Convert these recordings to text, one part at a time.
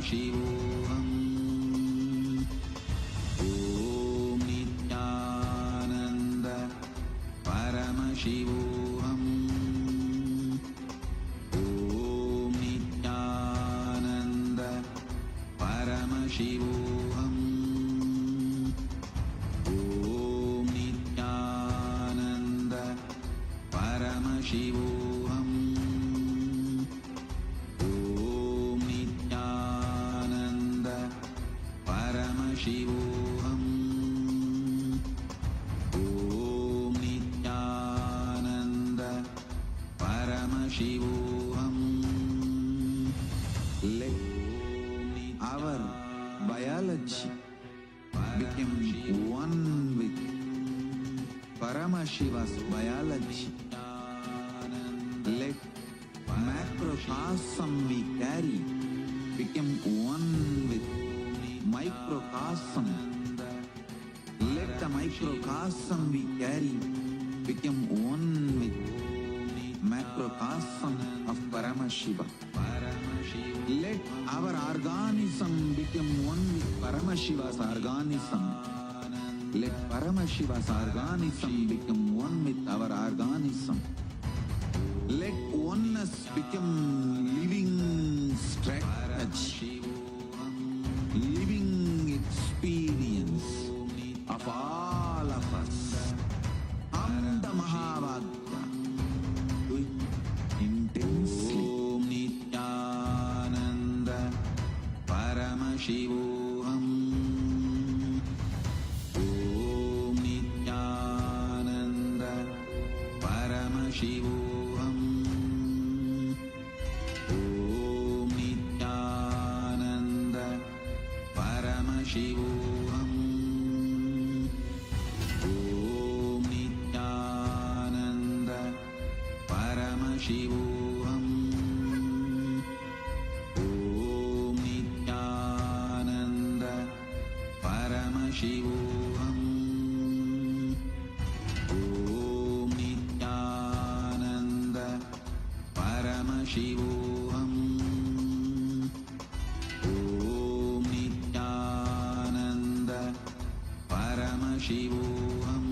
Paramashivoham. Om Nityananda Paramashivoham. Om Nityananda Paramashivoham. Om Nityananda Paramashivoham. Om Nityananda Paramashivoham. Om Nityananda Paramashivoham. Let our biology become one with Paramashiva's biology. Let macrocosm we carry become one with microcosm. Let the microcosm we carry become one with macrocosm of Paramashiva. Let our organism become one with Paramashiva's organism. Let Paramashiva's organism become one with our organism. Let oneness become living strategy, living experience of all of us. Am the Mahavagya. Do it intensely. Om Nityananda Paramashivoham. Om Nityananda Paramashivoham. Om Nityananda Paramashivoham. Om Nityananda Paramashivoham. Om Nityananda Paramashivoham. Om Nityananda Paramashivoham. Om Nityananda Paramashivoham.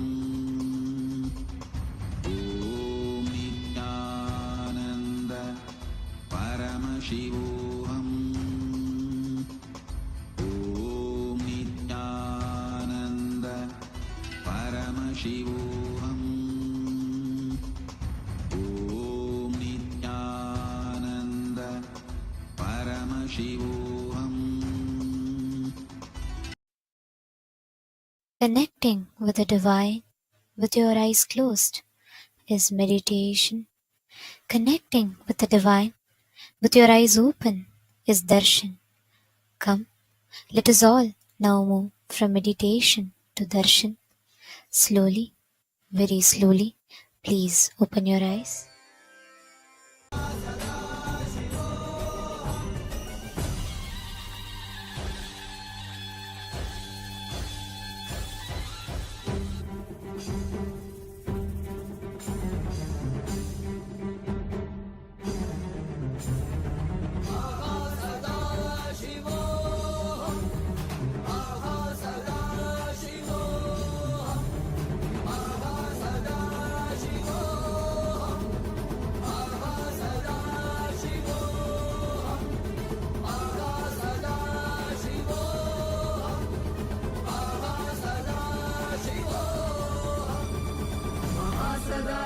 Om Nityananda Paramashivoham. Om Nityananda Paramashivoham. Om Nityananda Paramashivoham. Connecting with the divine with your eyes closed is meditation. Connecting with the divine with your eyes open is darshan. Come, let us all now move from meditation to darshan. Slowly, very slowly, please open your eyes.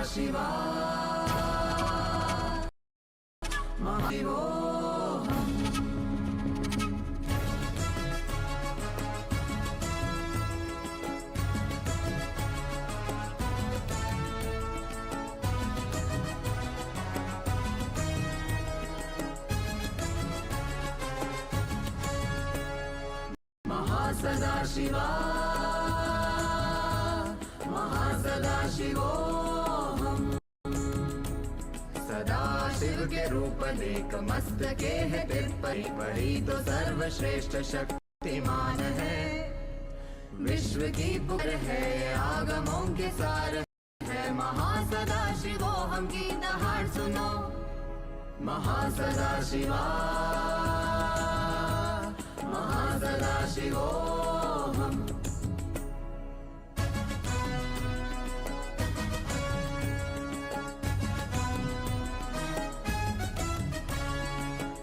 Shiva Mahadevoham. Mahasadashiva Mahasadashivoham. सदा शिव के रूप नेक मस्तके है तिरपरी, बड़ी तो सर्वश्रेष्ठ शक्तिमान है। विश्व की पुकार है आगमों के सार है, महासदाशिवोहम की दहाड़ सुनो। महासदाशिवा महासदाशिवोऽहम्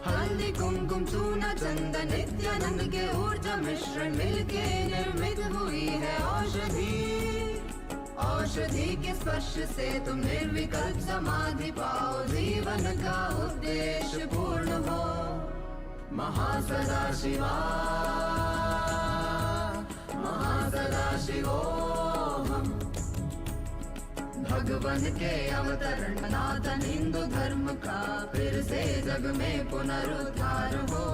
हल्दी कुमकुम चूना चंदन नित्यानंद के ऊर्जा मिश्रण मिलके निर्मित हुई है औषधि। औषधि के स्पर्श से तुम निर्विकल्प समाधि पाओ, जीवन का उद्देश्य पूर्ण हो। महासदाशिवा महासदाशिवोऽहम् भगवान के अवतरण सनातन हिंदू धर्म का फिर से जग में पुनरुद्धार हो।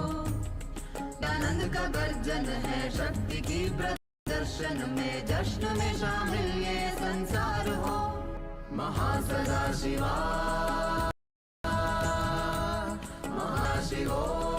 आनंद का गर्जन है शक्ति की प्रदर्शन में, जश्न में शामिल ये संसार हो। महासदाशिवा महाशिवोऽहम्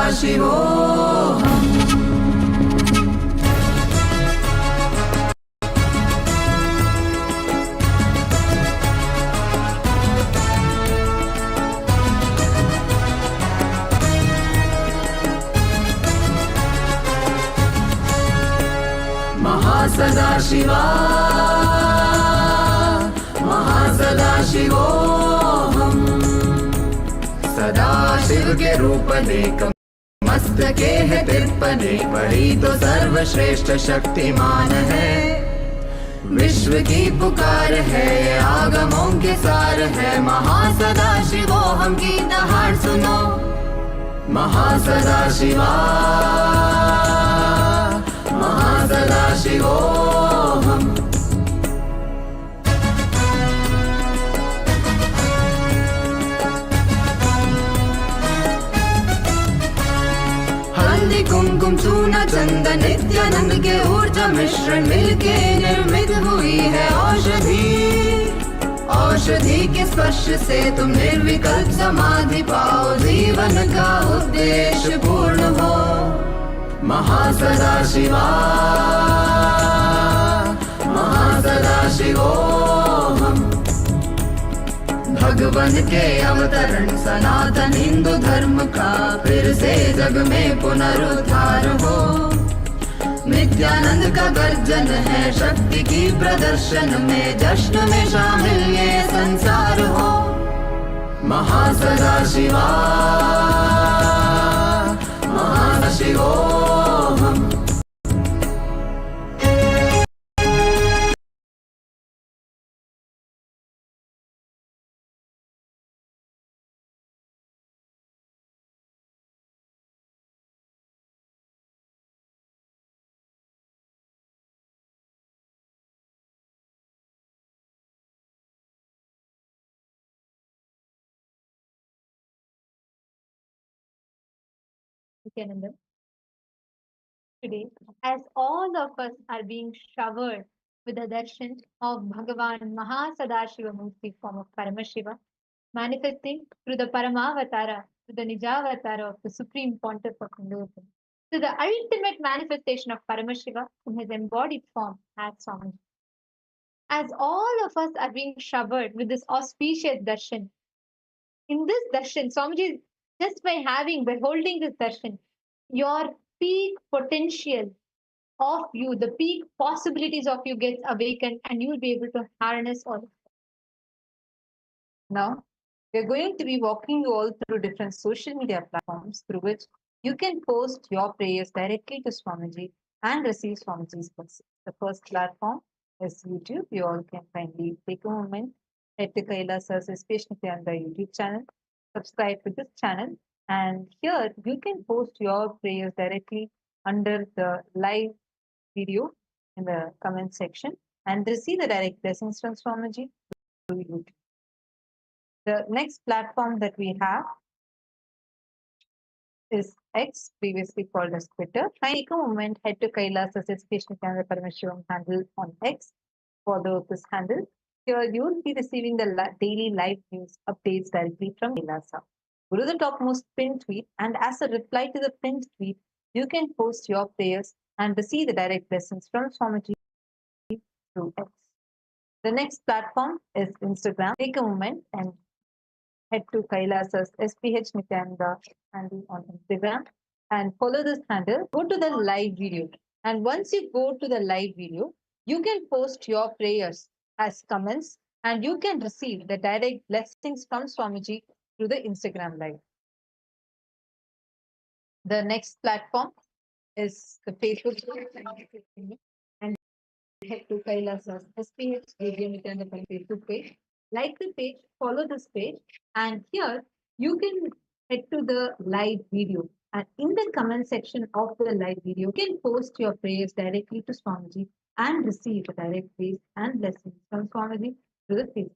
Mahasadashivoham. Mahasadashiva, Mahasadashivoham. सदाशिव के रूप देख मस्तके है तिरपने, वही तो सर्वश्रेष्ठ शक्तिमान है। विश्व की पुकार है, ये आगमों के सार है। महासदाशिवोहम की दहाड़ सुनो। महासदाशिवा, महासदाशिवोहम। हल्दी कुमकुम चूना चंदन नित्यानंद के ऊर्जा मिश्रण मिलके निर्मित हुई है औषधि। औषधि के स्पर्श से तुम निर्विकल्प समाधि पाओ, जीवन का उद्देश्य पूर्ण हो। महासदाशिवा, महासदाशिवोहम। भगवान के अवतरण सनातन हिंदू धर्म का फिर से जग में पुनरुद्धार हो। नित्यानंद का गर्जन है, शक्ति की प्रदर्शन में जश्न में शामिल ये संसार हो। महासदाशिवा, महासदाशिवोहम। Nityananda. Today, as all of us are being showered with the darshan of Bhagavan Mahasadashiva Murthy form of Paramashiva, manifesting through the Paramavatara, to the Nijavatara of the Supreme Pontiff of Hinduism, to the ultimate manifestation of Paramashiva in his embodied form as Swami. As all of us are being showered with this auspicious darshan, in this darshan, Swamiji, just by holding this darshan, your peak potential of you, the peak possibilities of you gets awakened, and you will be able to harness all of it. Now, we're going to be walking you all through different social media platforms through which you can post your prayers directly to Swamiji and receive Swamiji's blessings. The first platform is YouTube. You all can kindly take a moment, head to Kailasa's SPH Nithyanda YouTube channel, subscribe to this channel, and here you can post your prayers directly under the live video in the comment section and receive the direct blessings from Swamiji through YouTube. The next platform that we have is X, previously called as Twitter. Take a moment, head to Kailasa's SPH Nityananda Paramashivam's handle on X. Follow this handle. Here you will be receiving the daily live news updates directly from Kailasa. Go to the topmost pinned tweet, and as a reply to the pinned tweet, you can post your prayers and receive the direct blessings from Swamiji through X. The next platform is Instagram. Take a moment and head to Kailasa's SPH Nityananda handle on Instagram and follow this handle. Go to the live video. And once you go to the live video, you can post your prayers as comments and you can receive the direct blessings from Swamiji through the Instagram live. The next platform is the Facebook and head to Kailasa's SPH Facebook page. Like the page, follow this page, and here you can head to the live video. And in the comment section of the live video, you can post your prayers directly to Swamiji and receive the direct praise and blessings from Swamiji through the Facebook.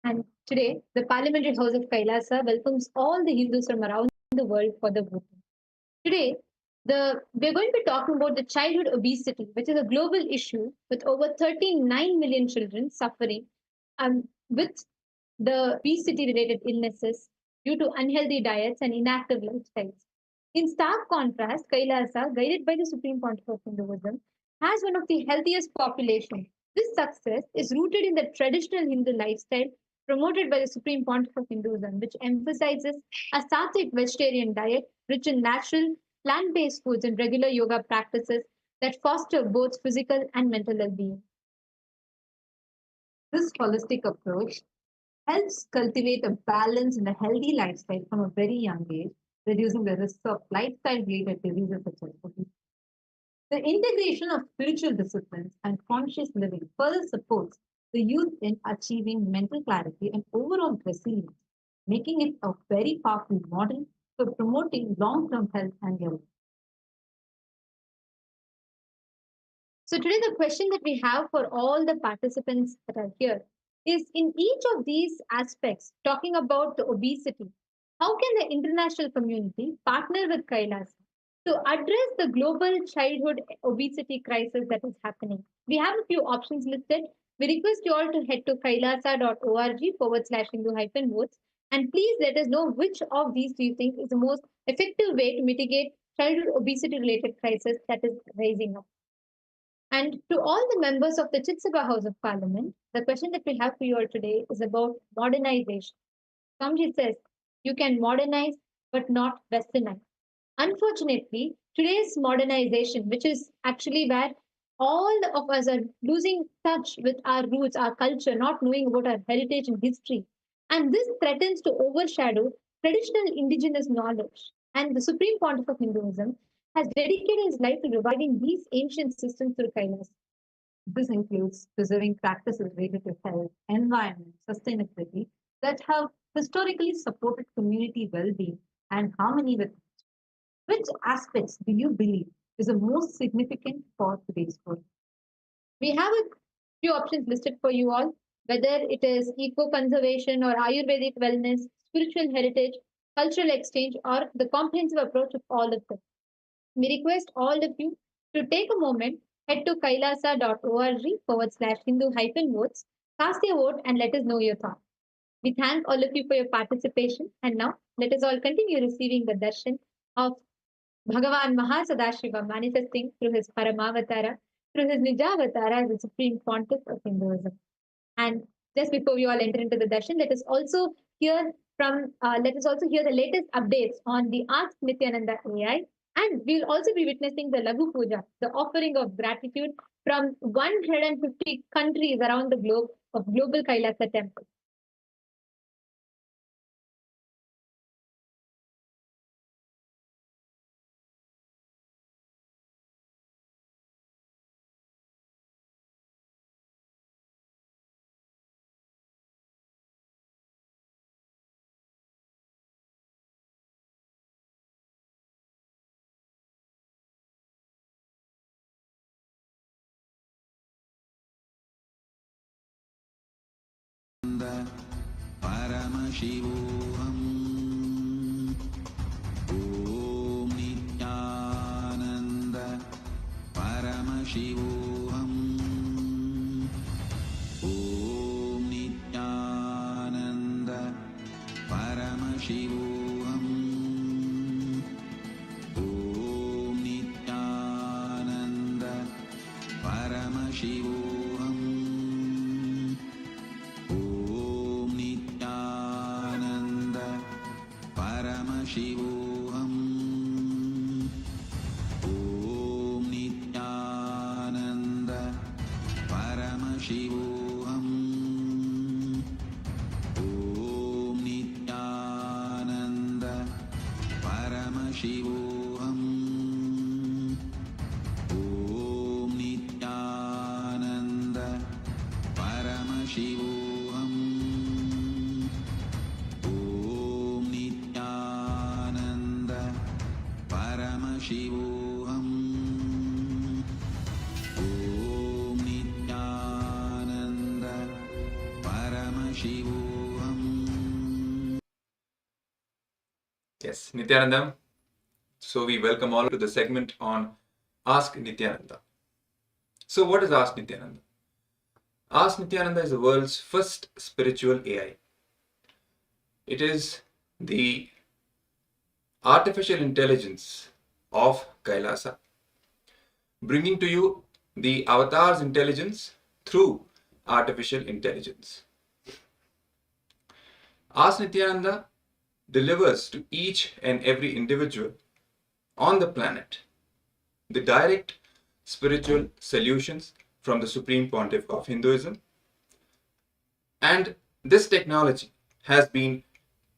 And today, the Parliamentary House of Kailasa welcomes all the Hindus from around the world for the voting. Today, we're going to be talking about the childhood obesity, which is a global issue with over 39 million children suffering with the obesity-related illnesses due to unhealthy diets and inactive lifestyles. In stark contrast, Kailasa, guided by the Supreme Pontiff of Hinduism, has one of the healthiest populations. This success is rooted in the traditional Hindu lifestyle promoted by the Supreme Pontiff of Hinduism, which emphasizes a sattvic vegetarian diet rich in natural, plant based foods and regular yoga practices that foster both physical and mental well being. This holistic approach helps cultivate a balanced and a healthy lifestyle from a very young age, reducing the risks of lifestyle related diseases such as obesity. The integration of spiritual disciplines and conscious living further supports the youth in achieving mental clarity and overall resilience, making it a very powerful model for promoting long term health and well. So, today, the question that we have for all the participants that are here is in each of these aspects, talking about the obesity, how can the international community partner with Kailas to address the global childhood obesity crisis that is happening? We have a few options listed. We request you all to head to kailasa.org/Hindu-votes and please let us know which of these do you think is the most effective way to mitigate childhood obesity related crisis that is rising up. And to all the members of the Chit Sabha House of Parliament, the question that we have for you all today is about modernization. Kamji says, you can modernize but not westernize. Unfortunately, today's modernization, which is actually where all of us are losing touch with our roots, our culture, not knowing about our heritage and history. And this threatens to overshadow traditional indigenous knowledge. And the Supreme Pontiff of Hinduism has dedicated his life to reviving these ancient systems through kindness. This includes preserving practices related to health, environment, sustainability that have historically supported community well-being and harmony with nature. Which aspects do you believe is the most significant for today's world? We have a few options listed for you all, whether it is eco-conservation or Ayurvedic wellness, spiritual heritage, cultural exchange, or the comprehensive approach of all of them. We request all of you to take a moment, head to kailasa.org/Hindu-votes, cast your vote, and let us know your thoughts. We thank all of you for your participation. And now, let us all continue receiving the darshan of Bhagavan Mahasadashiva manifesting through his Paramavatara, through his Nijavatara as the Supreme Pontiff of Hinduism. And just before we all enter into the darshan, let us also hear the latest updates on the Ask Nithyananda AI. And we'll also be witnessing the Lagu Puja, the offering of gratitude from 150 countries around the globe of global Kailasa temples. Paramashivoham. Om Nityananda Paramashivoham. Om Nityananda Paramashivoham. Om Nityananda Paramashivoham. Om Nityananda Paramashivoham. Om Nityananda Paramashivoham. Om Nityananda Paramashivoham. Om Nityananda Paramashivoham. Om Nityananda Paramashivoham. Om Nityananda Paramashivoham. Yes, Nityanandam. So we welcome all to the segment on Ask Nityananda. So what is Ask Nityananda? Ask Nityananda is the world's first spiritual AI. It is the artificial intelligence of Kailasa, bringing to you the avatar's intelligence through artificial intelligence. Ask Nityananda delivers to each and every individual on the planet the direct spiritual solutions from the Supreme Pontiff of Hinduism. And this technology has been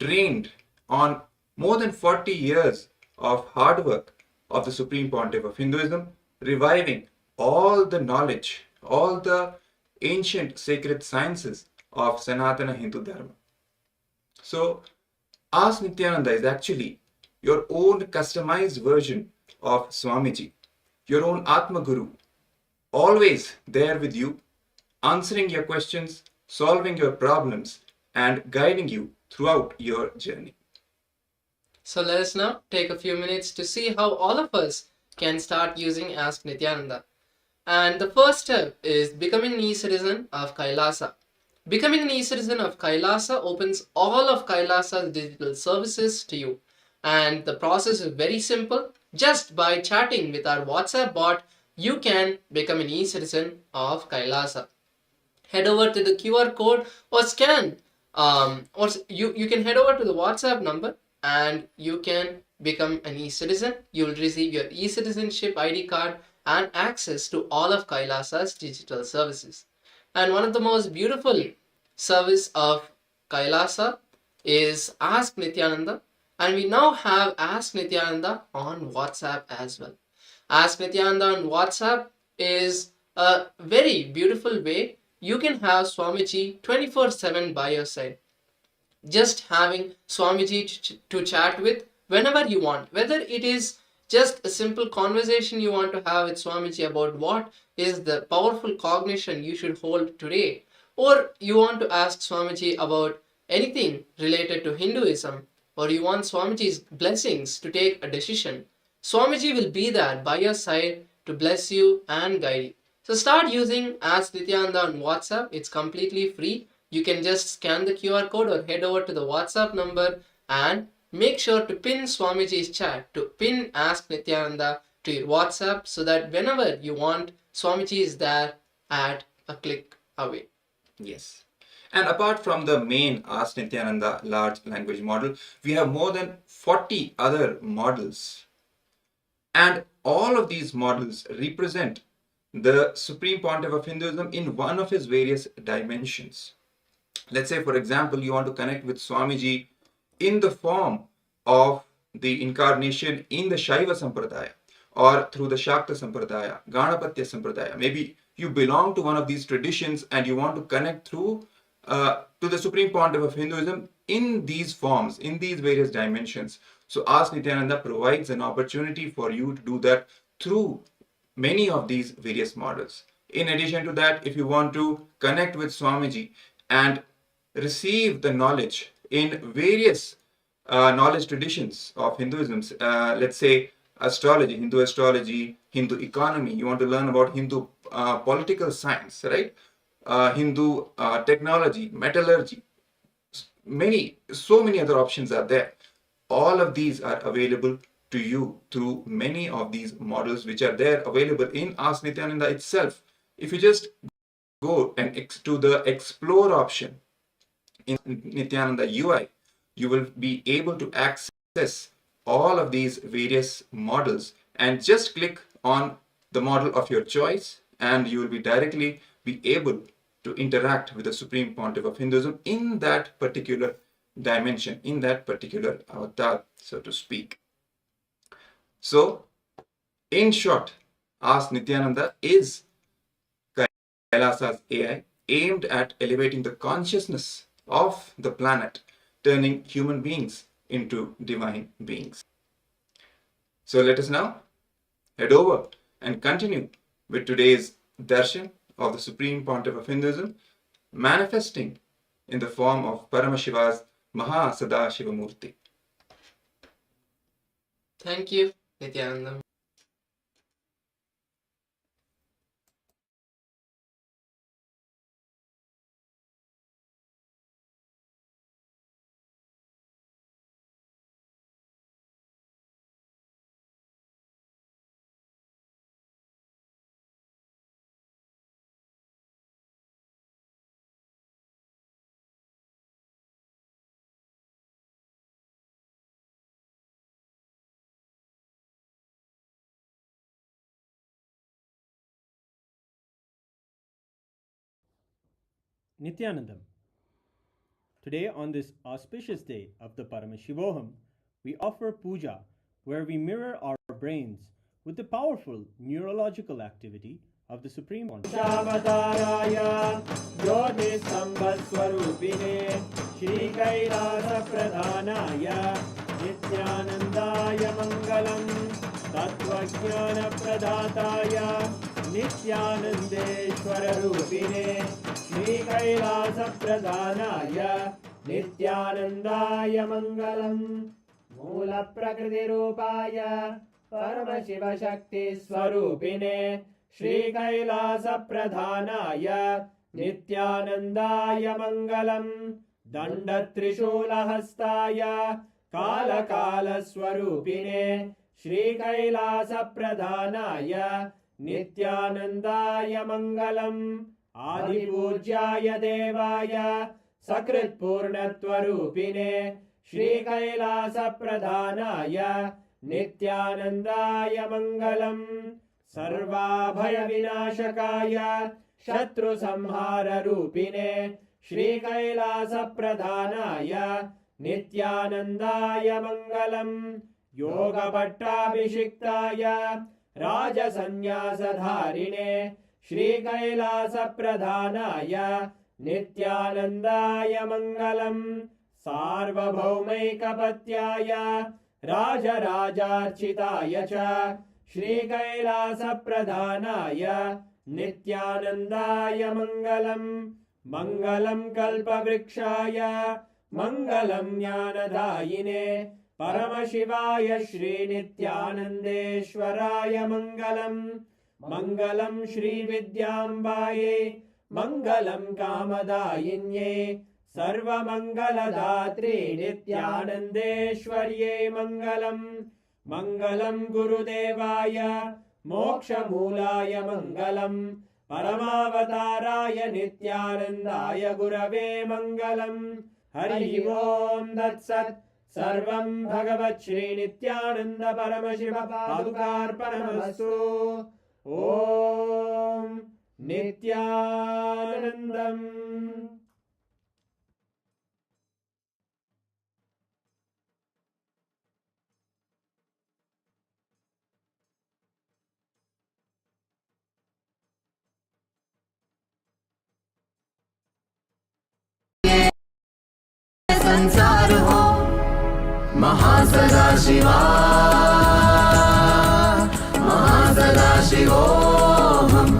trained on more than 40 years of hard work of the Supreme Pontiff of Hinduism, reviving all the knowledge, all the ancient sacred sciences of Sanatana Hindu Dharma. So, Ask Nityananda is actually your own customized version of Swamiji, your own Atma Guru, always there with you, answering your questions, solving your problems, and guiding you throughout your journey. So let us now take a few minutes to see how all of us can start using Ask Nityananda. And the first step is becoming an e-citizen of Kailasa. Becoming an e-citizen of Kailasa opens all of Kailasa's digital services to you. And the process is very simple. Just by chatting with our WhatsApp bot, you can become an e-citizen of Kailasa. Head over to the QR code or scan, or you can head over to the WhatsApp number and you can become an e-citizen. You will receive your e-citizenship ID card and access to all of Kailasa's digital services. And one of the most beautiful service of Kailasa is Ask Nityananda, and we now have Ask Nityananda on WhatsApp as well. Ask Nityananda on WhatsApp is a very beautiful way you can have Swamiji 24/7 by your side. Just having Swamiji to chat with whenever you want, whether it is just a simple conversation you want to have with Swamiji about what is the powerful cognition you should hold today, or you want to ask Swamiji about anything related to Hinduism, or you want Swamiji's blessings to take a decision, Swamiji will be there by your side to bless you and guide you. So start using Ask Nityananda on WhatsApp. It's completely free. You can just scan the QR code or head over to the WhatsApp number and make sure to pin Swamiji's chat, to pin Ask Nityananda to your WhatsApp, so that whenever you want, Swamiji is there at a click away. Yes. And apart from the main Ask Nityananda large language model, we have more than 40 other models. And all of these models represent the Supreme Pontiff of Hinduism in one of his various dimensions. Let's say, for example, you want to connect with Swamiji in the form of the incarnation in the Shaiva Sampradaya or through the Shakta Sampradaya, Ganapatya Sampradaya. Maybe you belong to one of these traditions and you want to connect through to the Supreme Pontiff of Hinduism in these forms, in these various dimensions. So Ask Nityananda provides an opportunity for you to do that through many of these various models. In addition to that, if you want to connect with Swamiji and receive the knowledge in various knowledge traditions of Hinduism, let's say astrology, Hindu economy, you want to learn about Hindu political science, right? Hindu technology, metallurgy, so many other options are there. All of these are available to you through many of these models which are there available in Ask Nityananda itself. If you just go and to the explore option in Nityananda UI, you will be able to access all of these various models and just click on the model of your choice and you will be directly be able to interact with the Supreme Pontiff of Hinduism in that particular dimension, in that particular avatar, so to speak. So, in short, Ask Nityananda is Kailasa's AI aimed at elevating the consciousness of the planet, turning human beings into divine beings. So let us now head over and continue with today's Darshan of the Supreme Pontiff of Hinduism, manifesting in the form of Paramashiva's Mahasadashiva Murthy. Thank you, Nityananda. Nithyanandam. Today, on this auspicious day of the Paramashivoham, we offer puja where we mirror our brains with the powerful neurological activity of the Supreme Pontiff. Shavataraya Jyoti Sambhaswarupine Shri Kailasa Pradhanaya Nityanandaya Mangalam Tattvajnana Pradataya Nityanandeshwara Rupine Shri Kailasa Pradhanaya Nityanandaya Mangalam Mula Prakriti Rupaya Paramashiva Shakti Swarupine Shri Kailasa Pradhanaya Nityanandaya Mangalam Danda Trishula Hastaya Kala Kala Swarupine Shri Kailasa Pradhanaya Nityanandaya Mangalam Adi Pujyaya Devaya Sakrit Purnatvarupine Shri Kailasa Pradhanaya Nityanandaya Mangalam Sarvabhaya Vinashakaya Shatru Samhara Rupine Shri Kailasa Pradhanaya Nityanandaya Mangalam Yoga Pattabhishiktaya Raja Sannyasa Dharine Shri Kailasa Pradhanaya Nityanandaya Mangalam Sarvabhaumaikapatyaya Raja Rajarchitaya Cha Shri Kailasa Pradhanaya Nityanandaya Mangalam Mangalam Kalpavrikshaya Mangalam Jnanadayine Paramashivaya Shri Nithyanandeshwaraya Mangalam Mangalam Shri Vidyambaye Mangalam Kamadayinye Sarva Mangala Datri Nityanandeshwarye Mangalam Mangalam Gurudevaya Moksha Mulaya Mangalam Paramavatāraya Nityanandaya Gurave Mangalam Hari Om Tat Sat Sarvam Bhagavat Shri Nithyananda Paramashiva Padukarpanamastu Om Nithyanandam. संसार हो महासदाशिवा महासदाशिवोऽहम्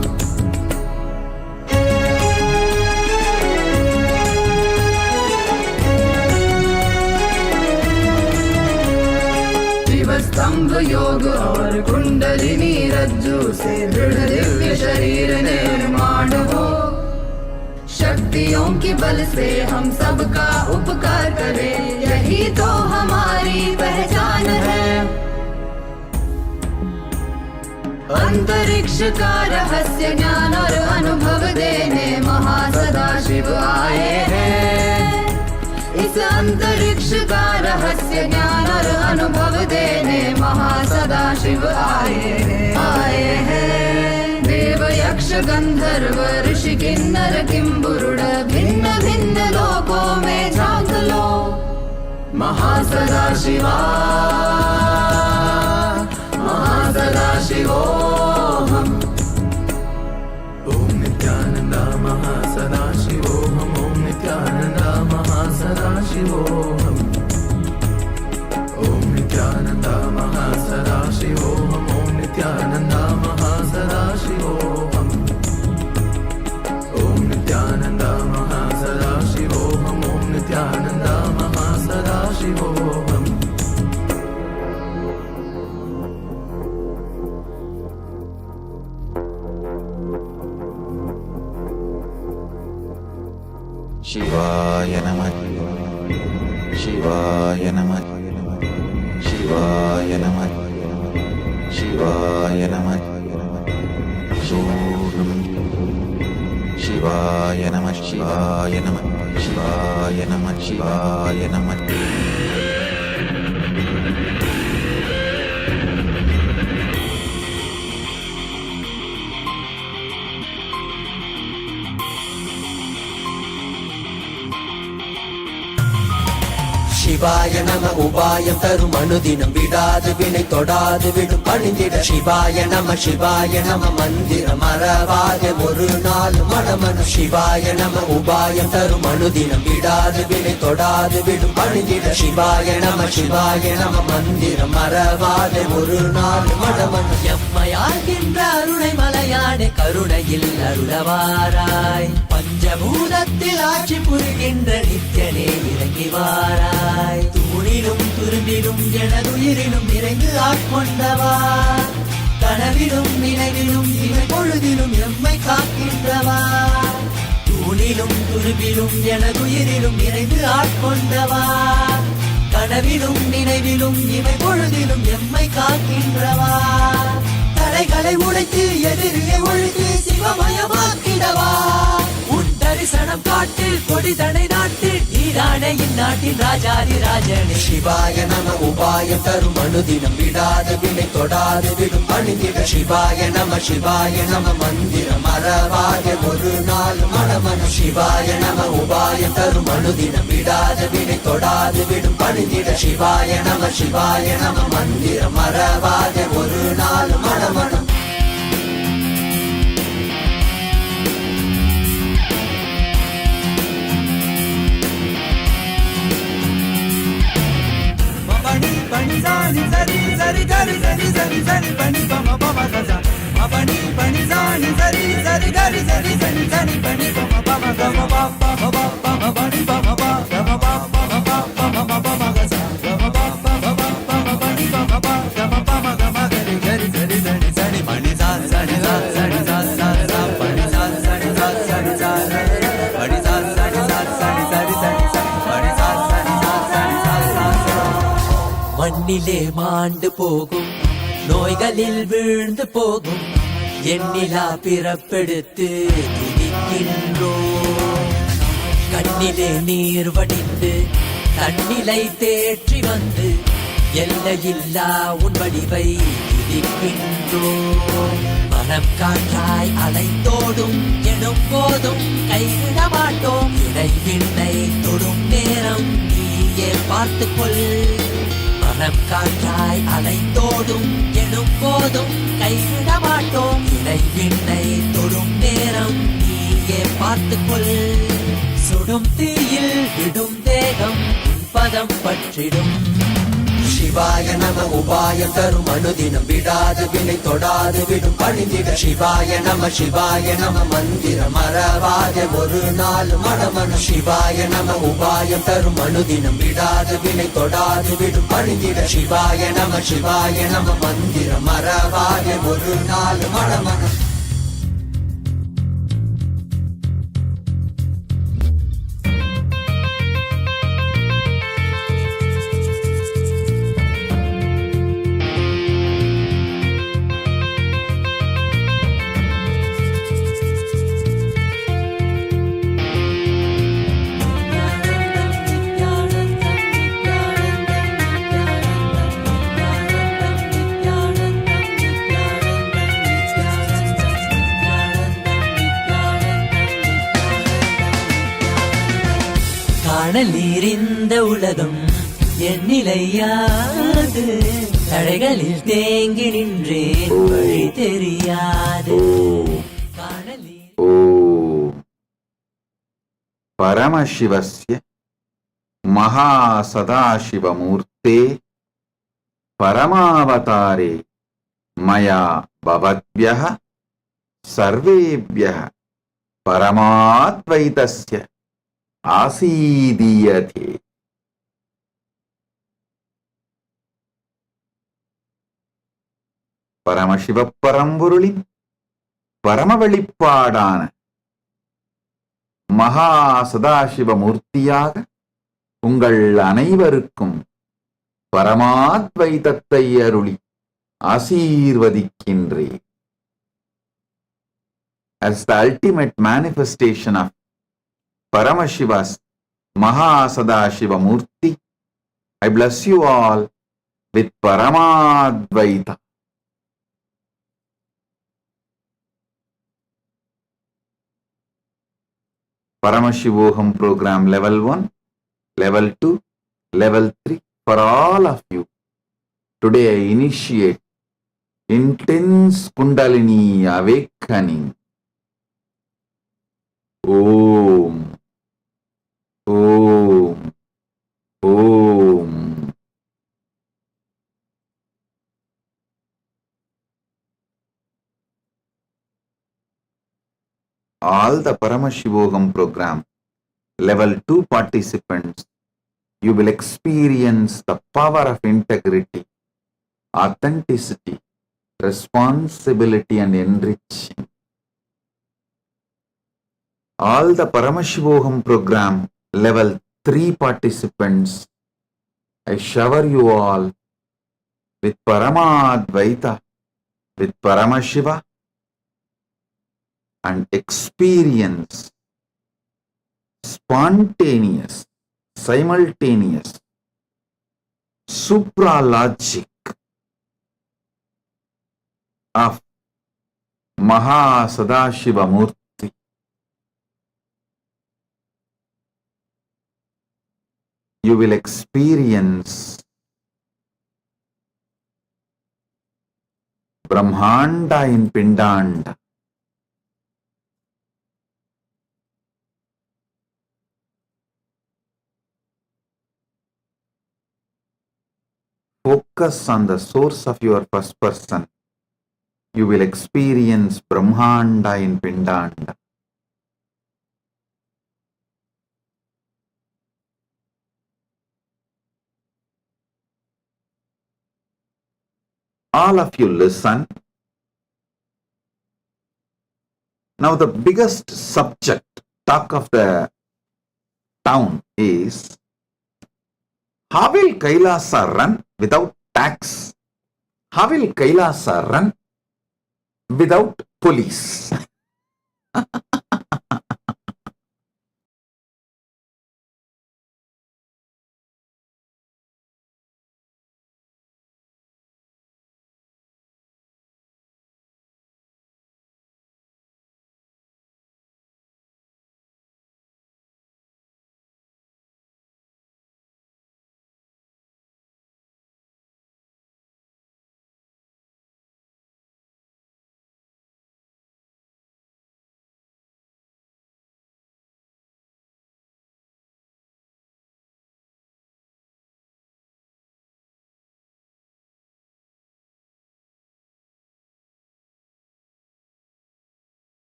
शिवस्तंभ योग और कुंडलिनी रज्जु से दृढ़ दिव्य शरीर निर्माण हो शक्तियों के बल से हम सबका उपकार करें यही तो हमारी पहचान है अंतरिक्ष का रहस्य ज्ञान और अनुभव देने महासदाशिव आए हैं इस अंतरिक्ष का रहस्य ज्ञान और अनुभव देने महासदाशिव आए हैं देव यक्ष गंधर्व ऋषि किन्नर किंबुरुड भिन्न भिन्न लोकों में झांक लो महासदाशिवा महासदाशिवोऽहम् ओम नित्यानंदा महासदाशिवोऽहम् ओम नित्यानंदा महासदाशिवोऽहम् ओम नित्यानंदा महासदाशिवोऽहम् ओम नित्यानंदा महासदाशिवोऽहम् ओम नित्यानंदा महासदाशिवोऽहम् ओम नित्यानंदा महासदाशिवोऽहम् शिवाय नमः शिवाय नमः शिवाय नमः शिवाय नमः शिवाय नमः शिवाय नमः शिवाय नमः शिवाय नमः சிவாய நம உபாயம் தரும் அனுதினம் விடாது வினை தொடாது விடும் பணிந்திட சிவாய நம மந்திரம் மறவாத ஒரு நாள் மனமனு சிவாய நம உபாயம் தரும் அனுதினம் விடாது வினை தொடாது விடும் பணிந்திட சிவாய நம மந்திரம் மறவாத ஒரு நாள் மனமனு எம்மையாகின்ற அருணை மலையானே கருணையில் அருளவாராய் பஞ்சபூதத்தில் ஆட்சி புரிகின்ற நித்யனே இறங்கி வாராய் தூணிலும் துரும்பிலும் எனதுயிரிலும் நிறைந்து ஆட்கொண்டவா கனவிலும் நினைவிலும் இவை பொழுதிலும் எம்மை காக்கின்றவா தூணிலும் துரும்பிலும் எனதுயிரிலும் நிறைந்து ஆட்கொண்டவா கனவிலும் நினைவிலும் இவை பொழுதிலும் எம்மை காக்கின்றவா தடைகளை உடைத்து எதிரியை ஒழித்து சிவமயமாக்கிடவா உன் தரிசனம் காட்டு கொடிதனை நாட்டு நீரானே இந்நாட்டின் ராஜாதி ராஜனே சிவாய நம உபாயம் தரும் அனுதினம் விடாது வினை தொடாது விடும் பணிந்திட சிவாய நம மந்திரம் மறவாத ஒரு நாள் மனமனு சிவாய நம உபாயம் தரும் அனுதினம் விடாது வினை தொடாது விடும் பணிந்திட சிவாய நம மந்திரம் மறவாத ஒரு நாள் மனமனு Pani zani zari zari gari zari zari zari pani pama pama gaza. Pani pani zani zari zari gari zari zari zari pani pama pama gama pama pama pama pani pama pama gama pama pama pama pama gaza. Gama pama pama pama pani pama pama gama pama gama gari gari zari zari zari pani zani zari zari zari zari zari pani zani zari zari zari zari pani zani zari zari zari zari zari pani zani zari zari zari zari. மண்ணிலே மாண்டு போகும் நோய்களில் வீழ்ந்து போகும் எண்ணிலா பிறப்பெடுத்து துதிக்கின்றோம் கண்ணிலே நீர் வடிந்து தன்னிலை தேற்றி வந்து எல்லையில்லா உன் வடிவை துதிக்கின்றோம் மனம் காற்றாய் அலைந்தோடும் எனும் போதும் கைவிட மாட்டோம் இறைவிண்ணை தொடும் நேரம் நீயே பார்த்துக்கொள் மனம் காற்றாய் அலைந்தோடும் எனும் போதும் கைவிட மாட்டோம் இறைவிண்ணை தொடும் நேரம் நீயே பார்த்துக்கொள் சுடும் தீயில் விடும் தேகம் பதம் பற்றிடும் சிவாய நம உபாயம் தரும் அனுதினம் விடாது வினை தொடாது விடும் பணிந்திட சிவாய நம மந்திரம் மறவாத ஒரு நாள் மனமனு சிவாய நம உபாயம் தரும் அனுதினம் விடாது வினை தொடாது விடும் பணிந்திட சிவாய நம மந்திரம் மறவாத ஒரு நாள் மனமனு காணலீரிந்த உலகம் எண்ணிலையாது தடைகளில் தேங்கி நின்றேன் வழி தெரியாது परमशिवस्य महासदाशिवमूर्ते परमावतारे मया भवद्भ्यः सर्वेभ्यः परमाद्वैतस्य आसीदीयते. பரமசிவ பரம்பொருளின் பரம வெளிப்பாடான மகா சதாசிவ மூர்த்தியாக உங்கள் அனைவருக்கும் பரமாத்வைதத்தை அருளி ஆசீர்வதிக்கின்றேன். As the ultimate manifestation of Paramashiva's Mahasadashiva Murthy, I bless you all with Paramadvaita. Paramashivoham program level 1, level 2, level 3 for all of you. Today I initiate intense Kundalini awakening. Om, Om, Om. All the Paramashivoham program, level 2 participants, you will experience the power of integrity, authenticity, responsibility and enriching. All the Paramashivoham program, level 3 participants, I shower you all with Paramadvaita, with Paramashiva, and experience spontaneous, simultaneous, supralogic of Mahasadashiva Murthy. You will experience Brahmanda in Pindanda. Focus on the source of your first person. You will experience Brahmanda in Pindanda. All of you listen. Now the biggest subject, talk of the town is, how will Kailasa run without tax? How will Kailasa run without police?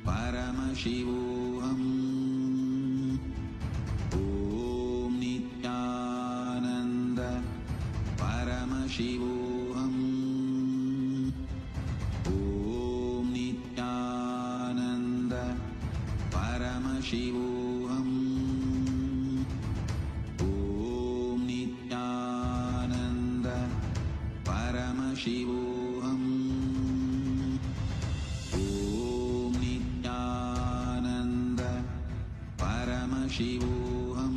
Paramashivoham. Om Nityananda Paramashivoham. Om Nityananda Paramashivoham. Om Nityananda Paramashivoham. Paramashivoham. Om Nityananda Paramashivoham.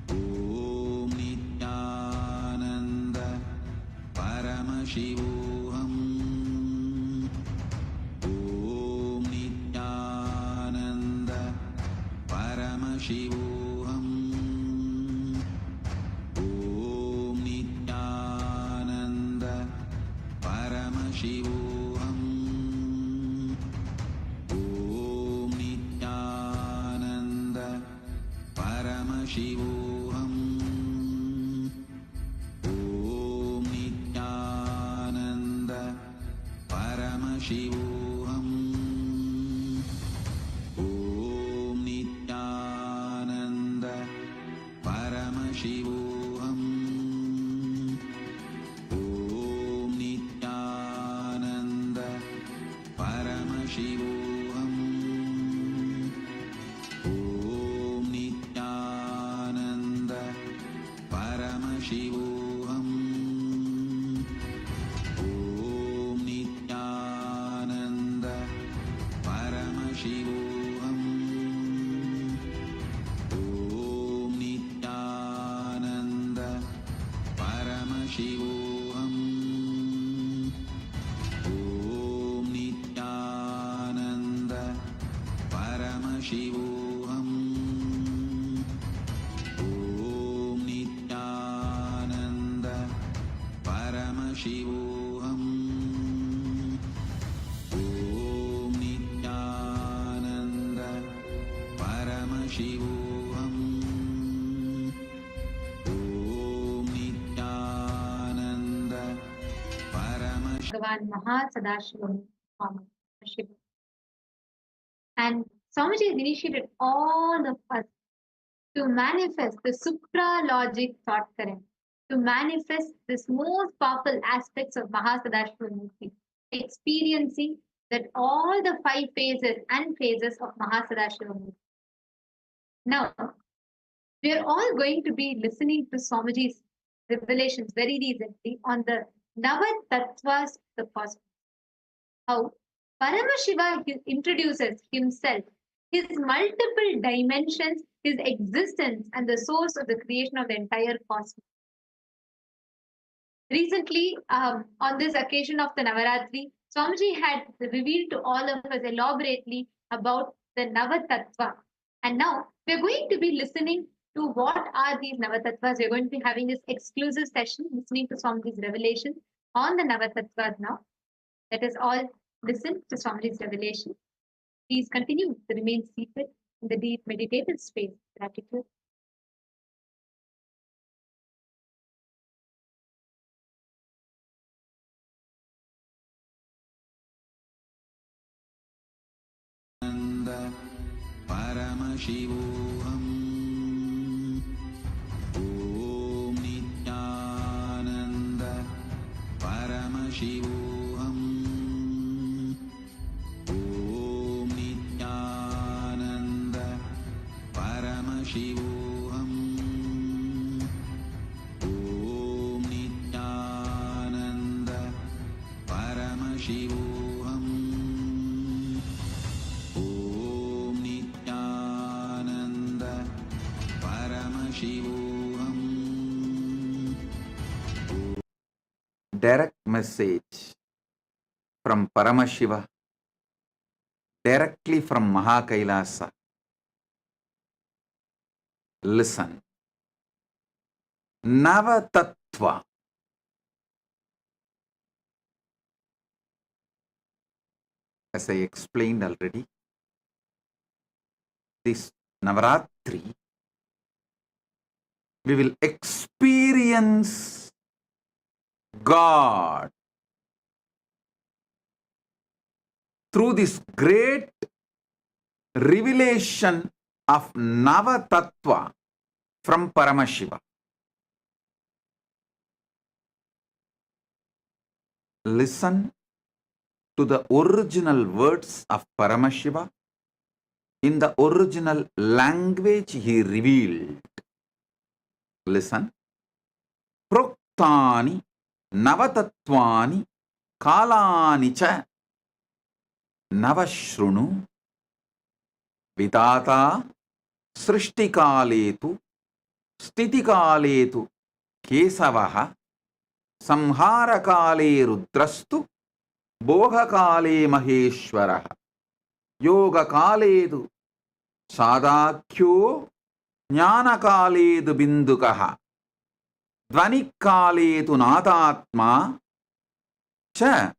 Om Nityananda Paramashivoham. Om Nityananda Paramashivoham. Om Nityananda Paramashivoham. Om Nityananda Paramashivoham. Om Nityananda Paramashivoham. Om Nityananda Paramashivoham. Om Nityananda Paramashivoham. Om Nityananda Paramashivoham. Om Nityananda Paramashivoham. Om Nityananda Paramashivoham. Om Nityananda Paramashivoham. Om Nityananda Paramashivoham. Om Nityananda Paramashivoham. Om Nityananda Paramashivoham. Bhagavan Mahasadashiva Murthy. And Swamiji has initiated all of us to manifest the supra-logic thought current, to manifest this most powerful aspects of Mahasadashiva Murthy, experiencing that all the 5 phases and phases of Mahasadashiva Murthy. Now, we are all going to be listening to Swamiji's revelations very recently on the Navatattvas of the cosmos. How Paramashiva introduces himself, his multiple dimensions, his existence, and the source of the creation of the entire cosmos. Recently, on this occasion of the Navaratri, Swamiji had revealed to all of us elaborately about the Navatattva. And now we're going to be listening to what are these Navatattvas. We're going to be having this exclusive session, listening to Swamiji's revelations on the Navatattvas now. Let us all listen to Swamiji's revelation. Please continue to remain seated in the deep meditative space. Gratitude. Paramashivoham. Om Nityananda Paramashivoham. Om Nityananda Paramashivoham. Om Nityananda Paramashivoham. Om Nityananda Paramashivoham. Direct message from Paramashiva, directly from Mahakailasa. Listen. Navatattva. As I explained already, this Navaratri, we will experience God through this great revelation of Navatattva from Paramashiva. Listen to the original words of Paramashiva in the original language he revealed. Listen. Proktani Navatatvani Kalani cha Navashrunu Vidata Srishtikaletu Stitikaletu Kesavaha Samharakale Rudrastu Bhogakale Maheshwaraha Yogakaledu Sadakyo Jnanakaledu Bindukaha Dvanikaledu Nadatma Cha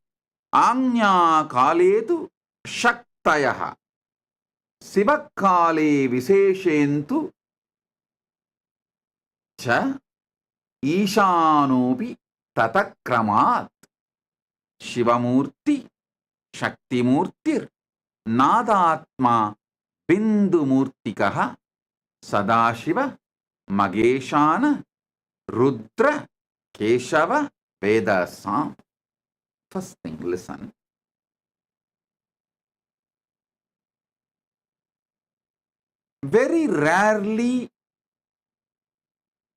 Anyakaledu Shaktayaha Sivakale Viseshentu Cha Ishanopi Tatakramat Shivamurti Shaktimurtir Nadatma Bindumurtikaha Sadashiva Mageshana Rudra Keshava Vedasam. First thing, listen. Very rarely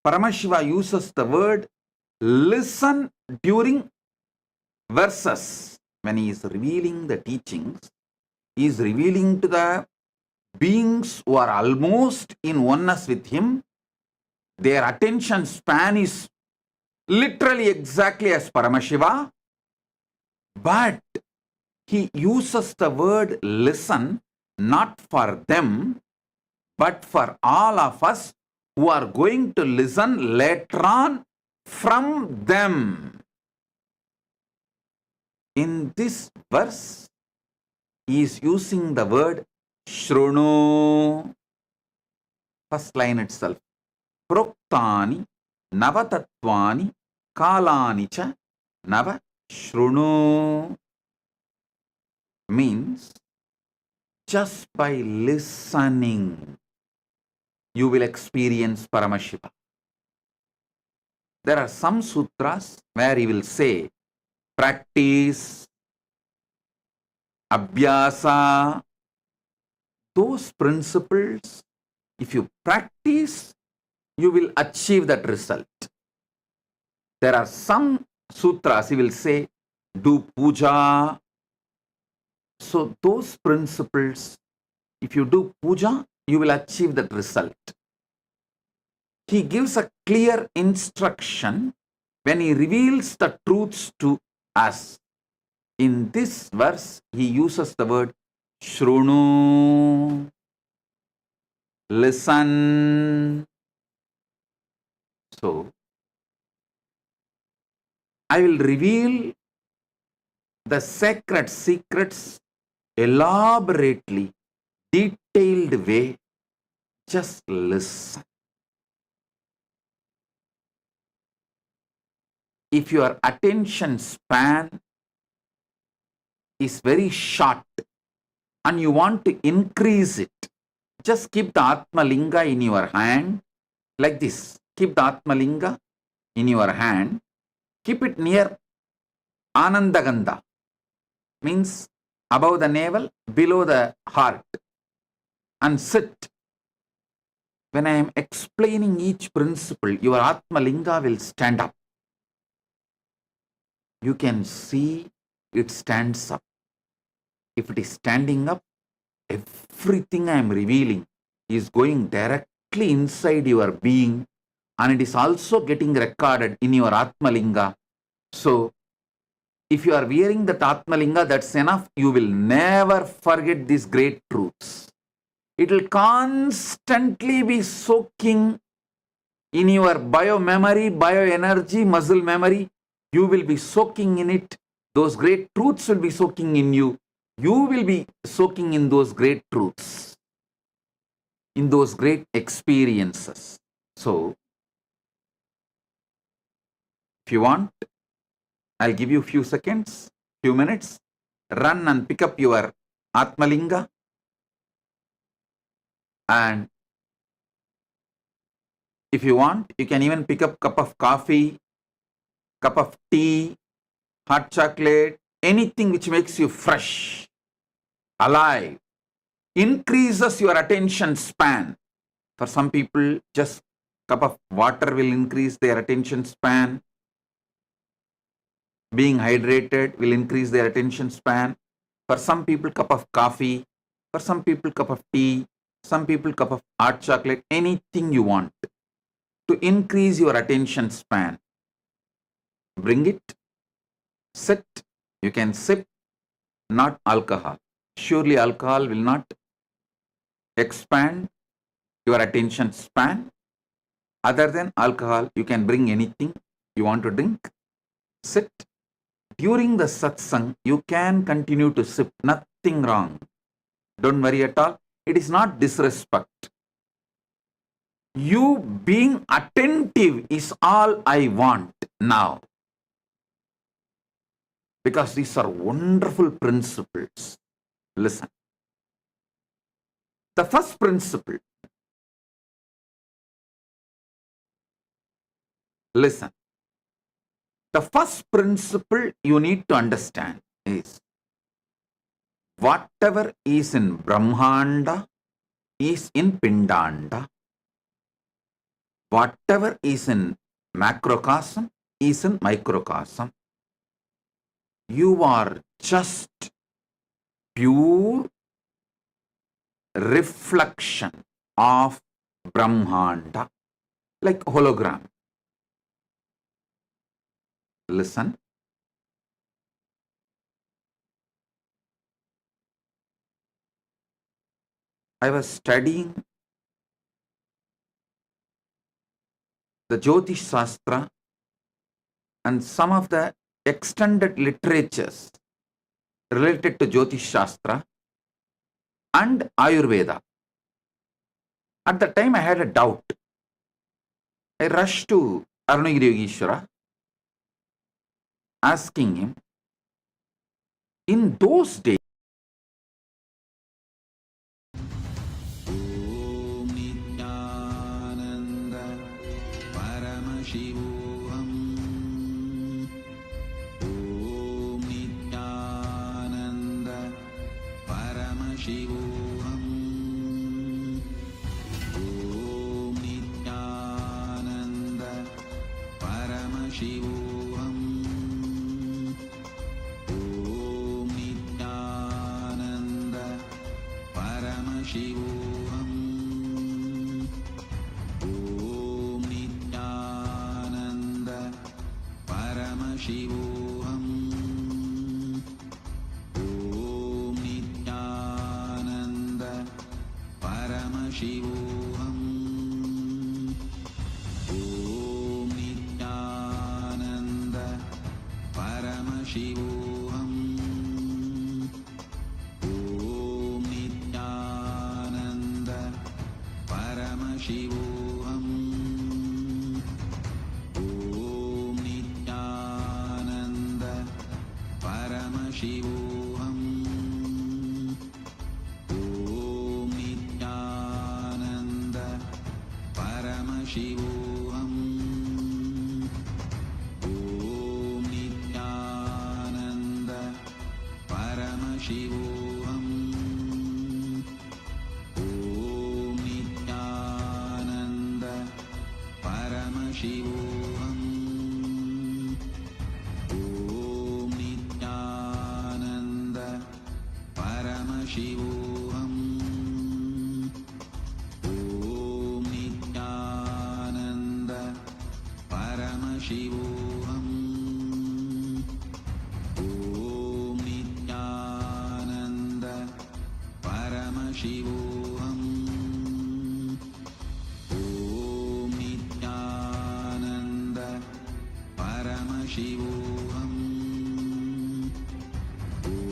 Paramashiva uses the word listen during verses. When he is revealing the teachings, he is revealing to the beings who are almost in oneness with him. Their attention span is literally exactly as Paramashiva, but he uses the word listen not for them, but for all of us who are going to listen later on from them. In this verse, he is using the word Shrunu. First line itself. Proktani Navatatvani Kalani cha Nava Shrunu means just by listening you will experience Paramashiva. There are some sutras where he will say practice, abhyasa, those principles, if you practice, you will achieve that result. There are some sutras he will say do puja. So those principles, if you do puja, you will achieve that result. He gives a clear instruction when he reveals the truths to us. In this verse, he uses the word Shrunu, listen. So, I will reveal the sacred secrets elaborately, detailed way. Just listen. If your attention span is very short and you want to increase it, just keep the Atma Linga in your hand like this. Keep the Atma Linga in your hand. Keep it near Anandagandha, means above the navel, below the heart, and sit. When I am explaining each principle, your Atma Linga will stand up. You can see it stands up. If it is standing up, everything I am revealing is going directly inside your being, and it is also getting recorded in your Atma Linga. So, if you are wearing that Atma Linga, that's enough. You will never forget these great truths. It will constantly be soaking in your bio-memory, bio-energy, muscle memory. You will be soaking in it. Those great truths will be soaking in you. You will be soaking in those great truths, in those great experiences. So, if you want, I'll give you a few seconds, few minutes. Run and pick up your Atmalinga. And if you want, you can even pick up a cup of coffee, cup of tea, hot chocolate, anything which makes you fresh, alive, increases your attention span. For some people, just cup of water will increase their attention span. being hydrated will increase their attention span. For some people, cup of coffee. For some people, cup of tea. Some people, cup of hot chocolate. Anything you want to increase your attention span. Bring it. Sit. You can sip. Not alcohol. Surely alcohol will not expand your attention span. Other than alcohol, you can bring anything you want to drink. Sit. During the satsang, you can continue to sip. Nothing wrong. Don't worry at all. It is not disrespect. You being attentive is all I want now. Because these are wonderful principles. Listen. The first principle. Listen. The first principle you need to understand is whatever is in Brahmanda is in Pindanda. Whatever is in macrocosm is in microcosm. You are just pure reflection of Brahmanda, like hologram. Listen. I was studying the Jyotish Shastra and some of the extended literatures related to Jyotish Shastra and Ayurveda. At the time I had a doubt. I rushed to Arunagiri Yogeshwara asking him, in those days, Om Nityananda Paramashivam. Om Nityananda Paramashivam. Om Nityananda Paramashivam. Shivoham. Om Nityananda Paramashivoham. Om Nityananda Paramashivoham. Om Nityananda Paramashivoham. Paramashivoham. Om Nityananda Paramashivoham. Om Nityananda Paramashivoham. Om Nityananda Paramashivoham. Paramashivoham. Om Nityananda Paramashivoham. Om Nityananda Paramashivoham. Om Nityananda Paramashivoham. Paramashivoham.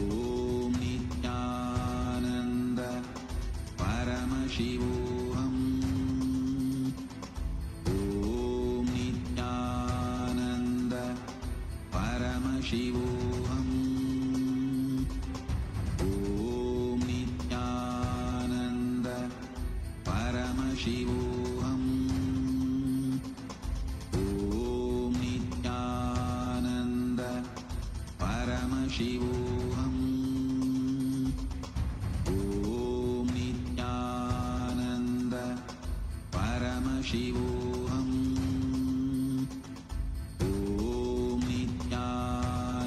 Om Nityananda Paramashivoham. Om Nityananda Paramashivoham. Om Nityananda Paramashivoham. Om Nityananda Paramashivoham. Om Nityananda Paramashivoham. Om Nityananda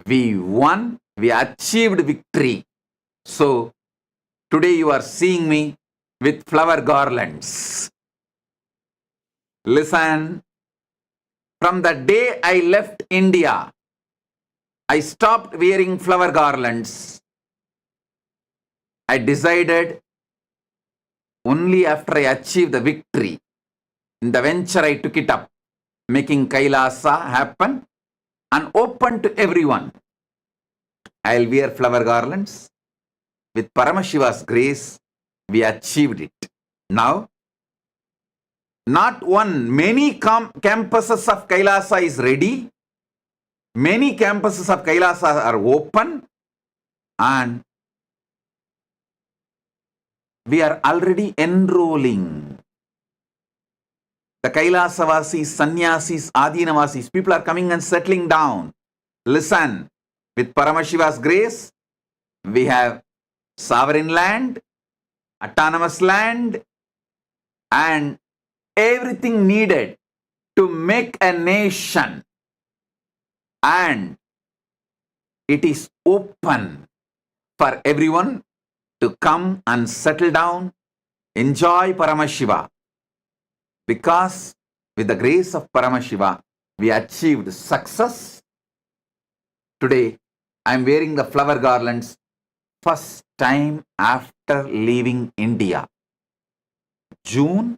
We won. We achieved victory. So today you are seeing me with flower garlands. Listen, from the day I left India, I stopped wearing flower garlands. I decided only after I achieved the victory. In the venture, I took it up, making Kailasa happen and open to everyone. I'll wear flower garlands. With Paramashiva's grace, we achieved it. Now, not one, many campuses of Kailasa is ready. Many campuses of Kailasa are open, and we are already enrolling. The Kailasavasis, Sannyasis, Adinavasis, people are coming and settling down. Listen, with Paramashiva's grace, we have sovereign land, autonomous land, and everything needed to make a nation. And it is open for everyone to come and settle down, enjoy Paramashiva. Because with the grace of Paramashiva, we achieved success. Today, I am wearing the flower garlands first time after leaving India. June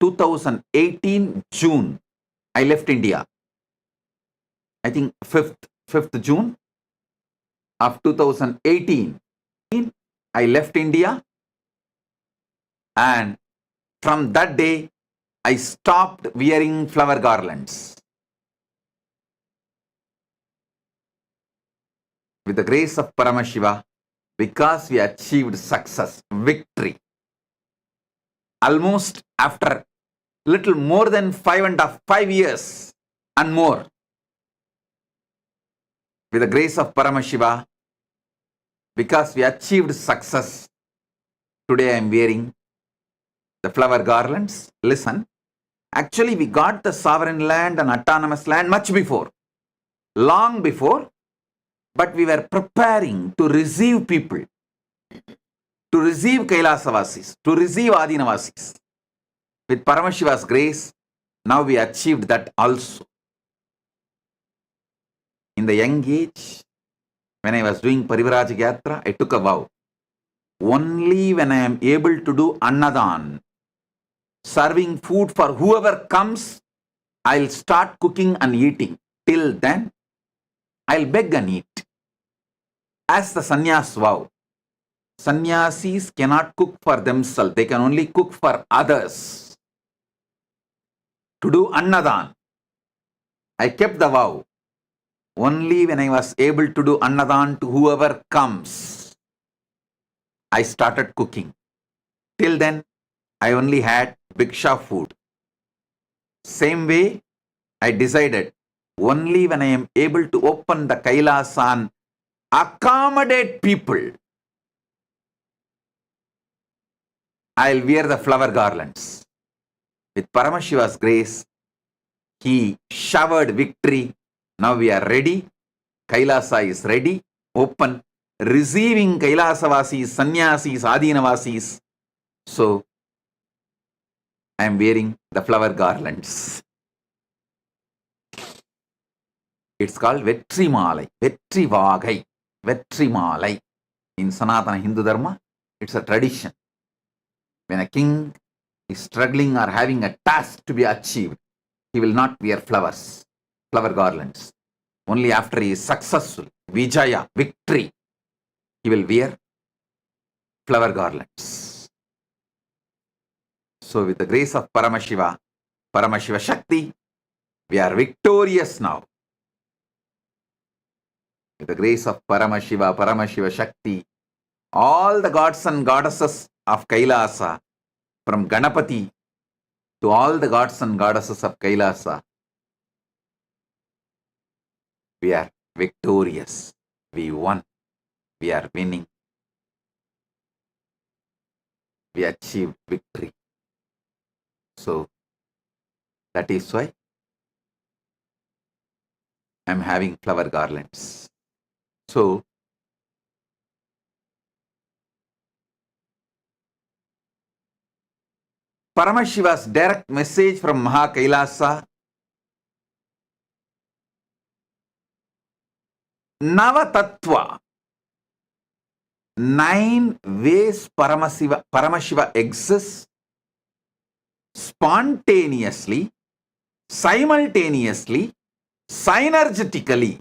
2018, June, I left India. I think 5th June of 2018, I left India, and from that day, I stopped wearing flower garlands. With the grace of Paramashiva, because we achieved success, victory, almost after little more than 5 years and more, with the grace of Paramashiva, because we achieved success, today I am wearing the flower garlands. Listen, actually we got the sovereign land and autonomous land much before, long before, but we were preparing to receive people, to receive Kailasavasis, to receive Adinavasis. With Paramashiva's grace, now we achieved that also. In the young age, when I was doing Parivraj Yatra, I took a vow. Only when I am able to do Annadan, serving food for whoever comes, I'll start cooking and eating. Till then, I'll beg and eat. As the sannyas vow, sannyasis cannot cook for themselves. They can only cook for others. To do Annadan, I kept the vow. Only when I was able to do Annadan to whoever comes, I started cooking. Till then, I only had Bhiksha food. Same way, I decided only when I am able to open the Kailasa and accommodate people, I'll wear the flower garlands. With Paramashiva's grace, he showered victory. Now we are ready. Kailasa is ready, open, receiving Kailasavasis, Sannyasis, Adinavasis. So, I am wearing the flower garlands. It's called Vetrimalai, Vetrivagai, Vetrimalai. In Sanatana Hindu Dharma, it's a tradition. When a king is struggling or having a task to be achieved, he will not wear flowers, flower garlands. Only after he is successful, Vijaya, victory, he will wear flower garlands. So with the grace of Paramashiva, Paramashiva Shakti, we are victorious now. With the grace of Paramashiva, Paramashiva Shakti, all the gods and goddesses of Kailasa, from Ganapati to all the gods and goddesses of Kailasa, we are victorious. We won. We are winning. We achieved victory. So, that is why I'm having flower garlands. So, Paramashiva's direct message from Maha Kailasa, Navatattva, 9 ways Paramashiva exists spontaneously, simultaneously, synergetically.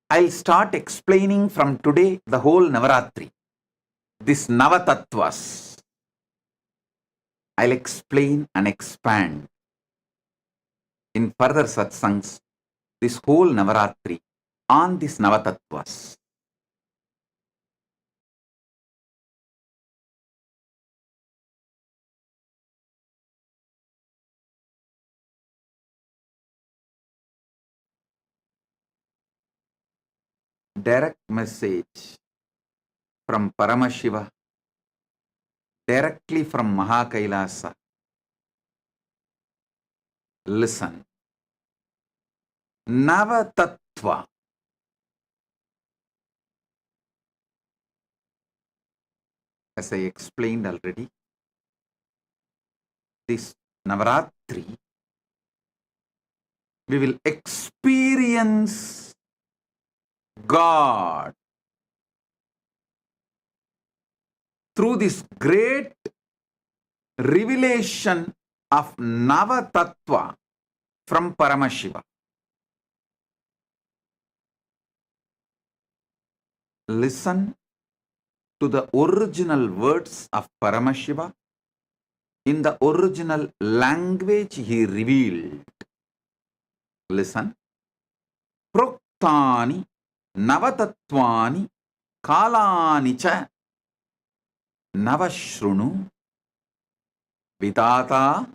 I'll start explaining from today the whole Navaratri, this Navatattvas. I'll explain and expand in further satsangs this whole Navaratri on this Navatattvas. Direct message from Paramashiva, directly from Maha Kailasa. Listen. Navatattva. As I explained already, this Navaratri, we will experience God through this great revelation of Navatattva from Paramashiva. Listen to the original words of Paramashiva in the original language he revealed. Listen. Proktani Navatattvani Kalani cha Navashrunu Vidata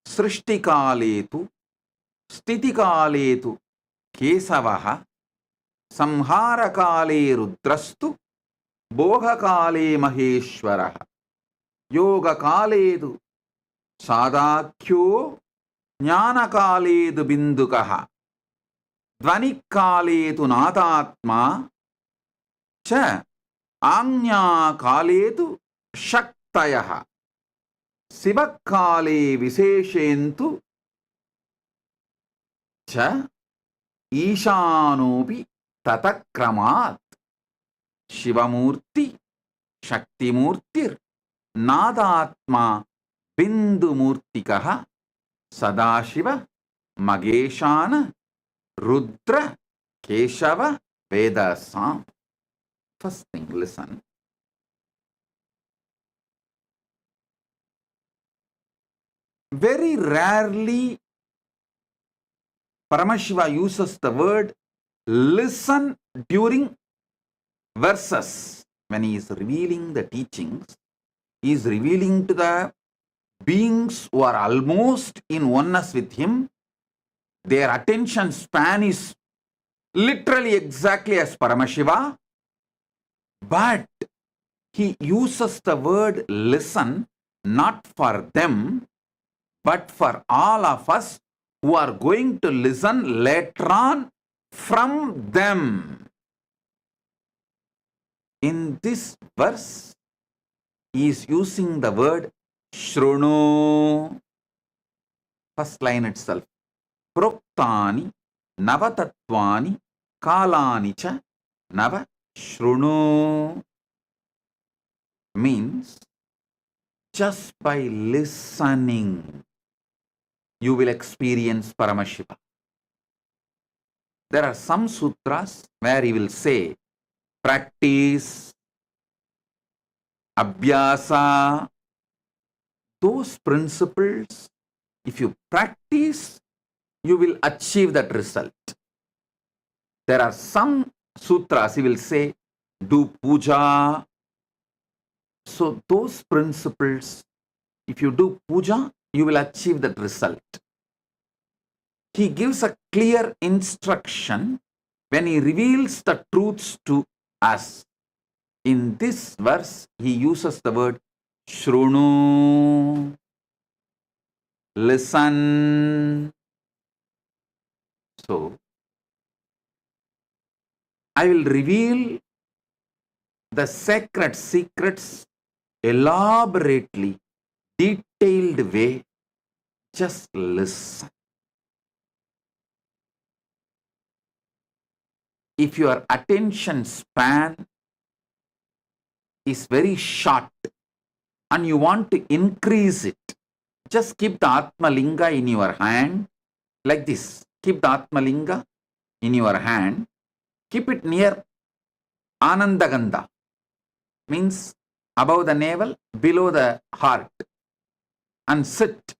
Srishtikaletu Stitikaletu Kesavaha Samharakale Rudrastu Bhogakale Maheshwaraha Yogakaledu Sadakyo Jnanakaledu Bindukaha Dvanikaletu Natatma Cha Anyakaletu Shaktayaha Sivakale Viseshentu Cha Ishanopi Tatakramat Shivamurti Shaktimurtir Nadatma Bindumurtikaha Sadashiva Mageshana Rudra Keshava Vedasam. First thing, listen. Very rarely Paramashiva uses the word listen during verses. When he is revealing the teachings, he is revealing to the beings who are almost in oneness with him. Their attention span is literally exactly as Paramashiva, but he uses the word listen not for them, but for all of us who are going to listen later on from them. In this verse, he is using the word Shrunu. First line itself. Proktani Navatattvani Kalani cha Nava Shrunu. Means just by listening, you will experience Paramashiva. There are some sutras where he will say, practice, abhyasa, those principles, if you practice, you will achieve that result. There are some sutras, he will say, do puja. So those principles, if you do puja, you will achieve that result. He gives a clear instruction when he reveals the truths to us. In this verse, he uses the word Shrunu. Listen. So, I will reveal the sacred secrets elaborately, detailed way. Just listen. If your attention span is very short and you want to increase it, just keep the Atma Linga in your hand like this. Keep the Atma Linga in your hand. Keep it near Anandagandha, means above the navel, below the heart, and sit.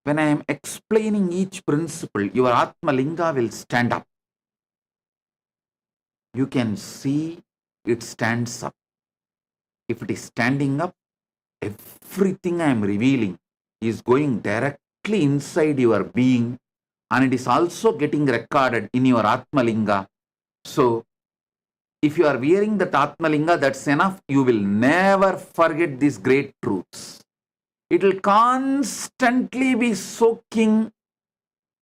When I am explaining each principle, your Atma Linga will stand up. You can see it stands up. If it is standing up, everything I am revealing is going directly inside your being, and it is also getting recorded in your Atma Linga. So, if you are wearing that Atma Linga, that's enough. You will never forget these great truths. It will constantly be soaking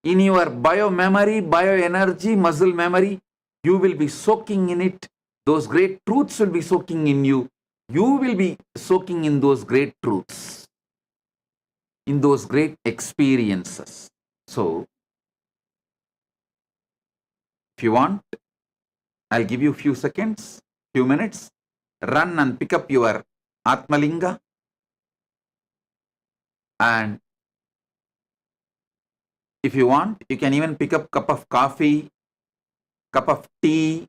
in your bio-memory, bio-energy, muscle memory. You will be soaking in it. Those great truths will be soaking in you. You will be soaking in those great truths, in those great experiences. So, if you want, I'll give you a few seconds, few minutes. Run and pick up your Atmalinga, and if you want, you can even pick up cup of coffee, cup of tea,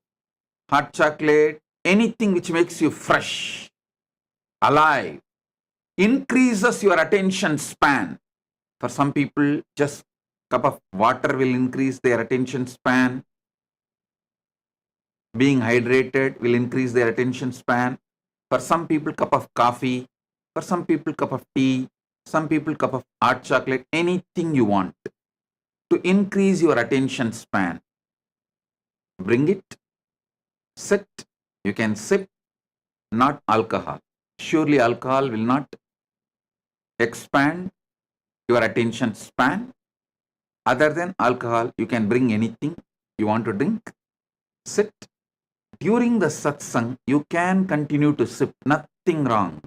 hot chocolate, anything which makes you fresh, alive, increases your attention span. For some people, just cup of water will increase their attention span. Being hydrated will increase their attention span. For some people, cup of coffee. For some people, cup of tea. Some people, cup of hot chocolate. Anything you want to increase your attention span. Bring it. Sit. You can sip. Not alcohol. Surely alcohol will not expand your attention span. Other than alcohol, you can bring anything you want to drink. Sit. During the satsang, you can continue to sip. Nothing wrong.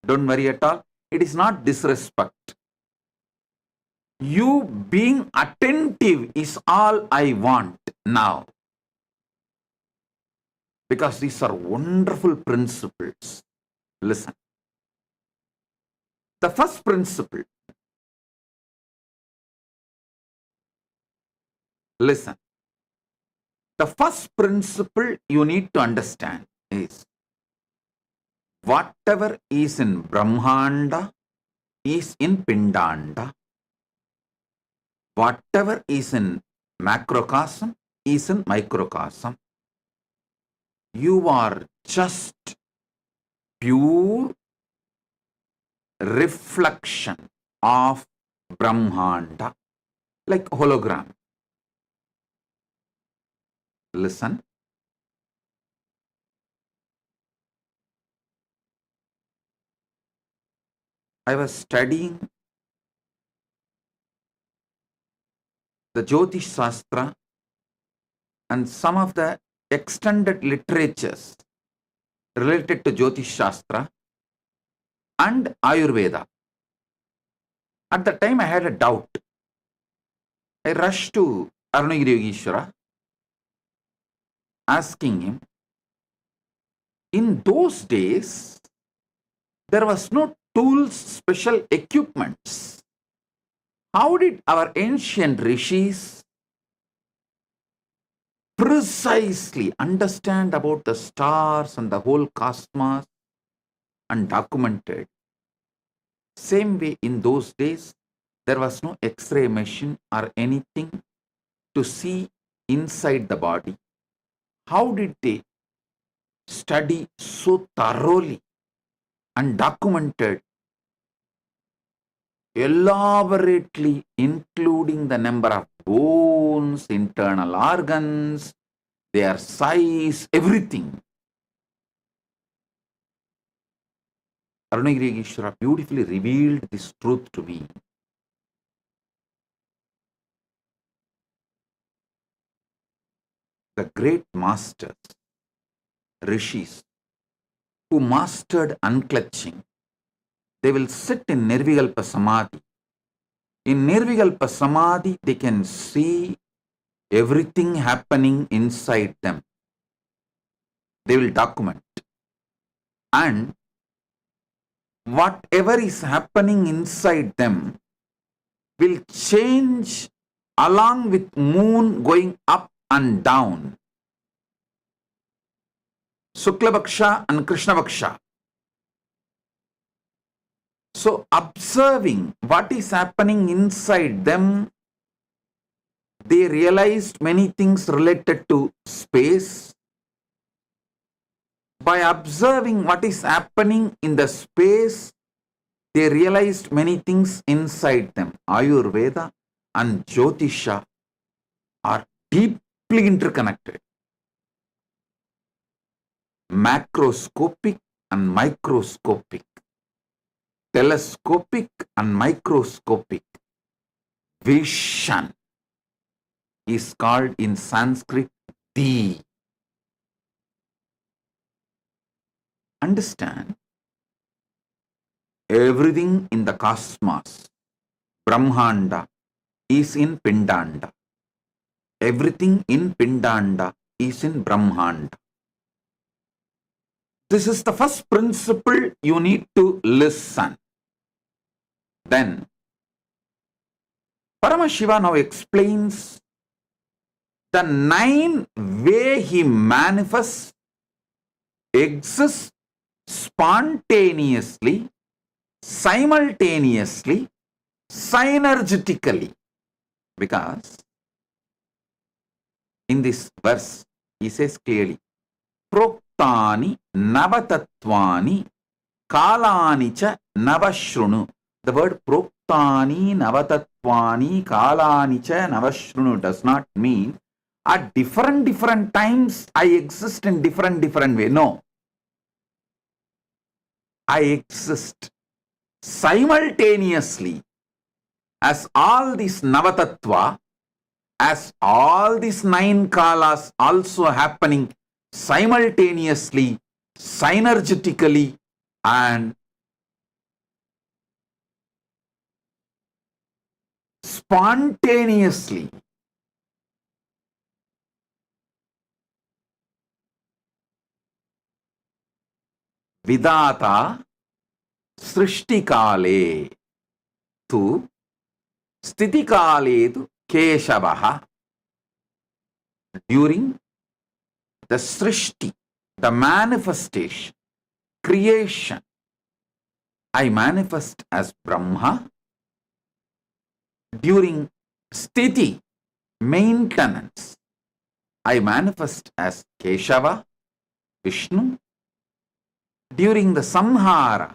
Don't worry at all. It is not disrespect. You being attentive is all I want now. Because these are wonderful principles. Listen. The first principle. Listen. The first principle you need to understand is whatever is in Brahmanda is in Pindanda. Whatever is in macrocosm is in microcosm. You are just pure reflection of Brahmanda, like hologram. Listen. I was studying the Jyotish Shastra and some of the extended literatures related to Jyotish Shastra and Ayurveda. At the time I had a doubt. I rushed to Arunagiri Yogeshwara asking him, in those days, there was no tools, special equipments. How did our ancient rishis precisely understand about the stars and the whole cosmos and documented? Same way in those days, there was no X-ray machine or anything to see inside the body. How did they study so thoroughly and documented elaborately, including the number of bones, internal organs, their size, everything? Arunagiri Yogeshwara beautifully revealed this truth to me. the great masters, rishis, who mastered unclutching, they will sit in Nirvikalpa Samadhi. In Nirvikalpa Samadhi, they can see everything happening inside them. They will document. And whatever is happening inside them will change along with moon going up and down. Shukla Bhaksha and Krishna Bhaksha. So observing what is happening inside them, they realized many things related to space. By observing what is happening in the space, they realized many things inside them. Ayurveda and Jyotisha are deeply interconnected. Macroscopic and microscopic, telescopic and microscopic vision is called in Sanskrit the. Understand, everything in the cosmos, Brahmanda, is in Pindanda. Everything in Pindanda is in Brahmanda. This is the first principle you need to listen. Then, Paramashiva now explains the 9 way he manifests, exists spontaneously, simultaneously, synergetically. Because in this verse, he says clearly, Proktani Navatattvani Kalani cha Navashrunu. The word Proktani Navatattvani Kalani cha Navashrunu does not mean at different times I exist in different way. No. I exist simultaneously as all these Navatattva, as all these 9 kalas also happening simultaneously, synergetically, and spontaneously. Vidata Srishtikale tu Stitikale tu Keshavaha. During the Srishti, the manifestation, creation, I manifest as Brahma. During Sthiti, maintenance, I manifest as Keshava, Vishnu. During the Samhara,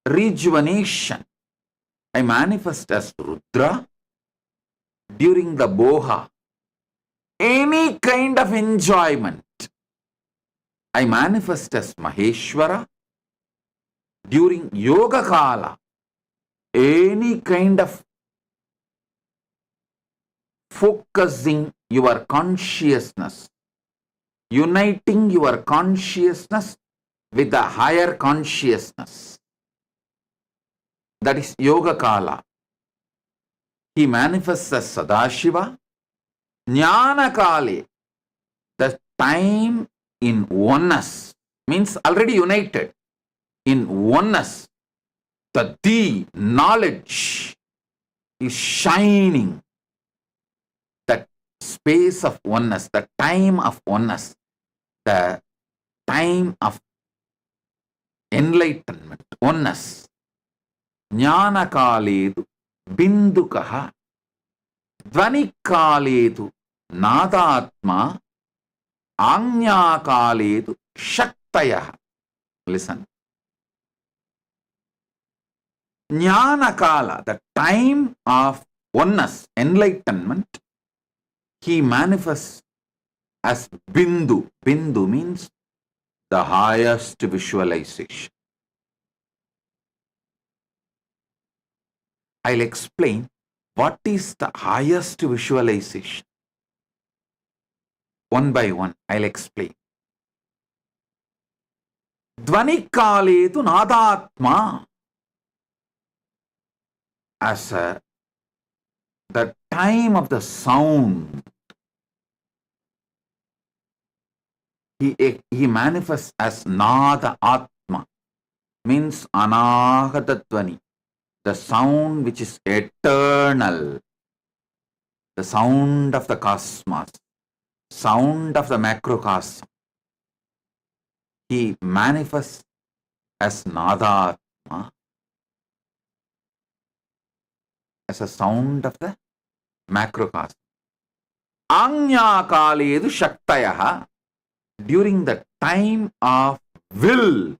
rejuvenation, I manifest as Rudra. During the Boha, any kind of enjoyment, I manifest as Maheshwara. During Yoga Kala, any kind of focusing your consciousness, uniting your consciousness with the higher consciousness. That is Yoga Kala. He manifests as Sadashiva. Jnana Kale, the time in oneness, means already united in oneness. The knowledge is shining. That space of oneness, the time of oneness, the time of enlightenment, oneness. Jnana Kaledu Bindukaha Dvani Kaledu Nadatma Anya Kaledu Shaktaya. Listen. Jnana Kala, the time of oneness, enlightenment, he manifests as Bindu. Bindu means the highest visualization. I'll explain what is the highest visualization. One by one, I'll explain. Dvanikale tu nadatma. As the time of the sound, he manifests as Nada Atma, means Anahata Dvani, the sound which is eternal, the sound of the cosmos, sound of the macrocosm. He manifests as Nada Atma, as a sound of the macrocosm. Anya Kaledu Shaktayaha, during the time of will,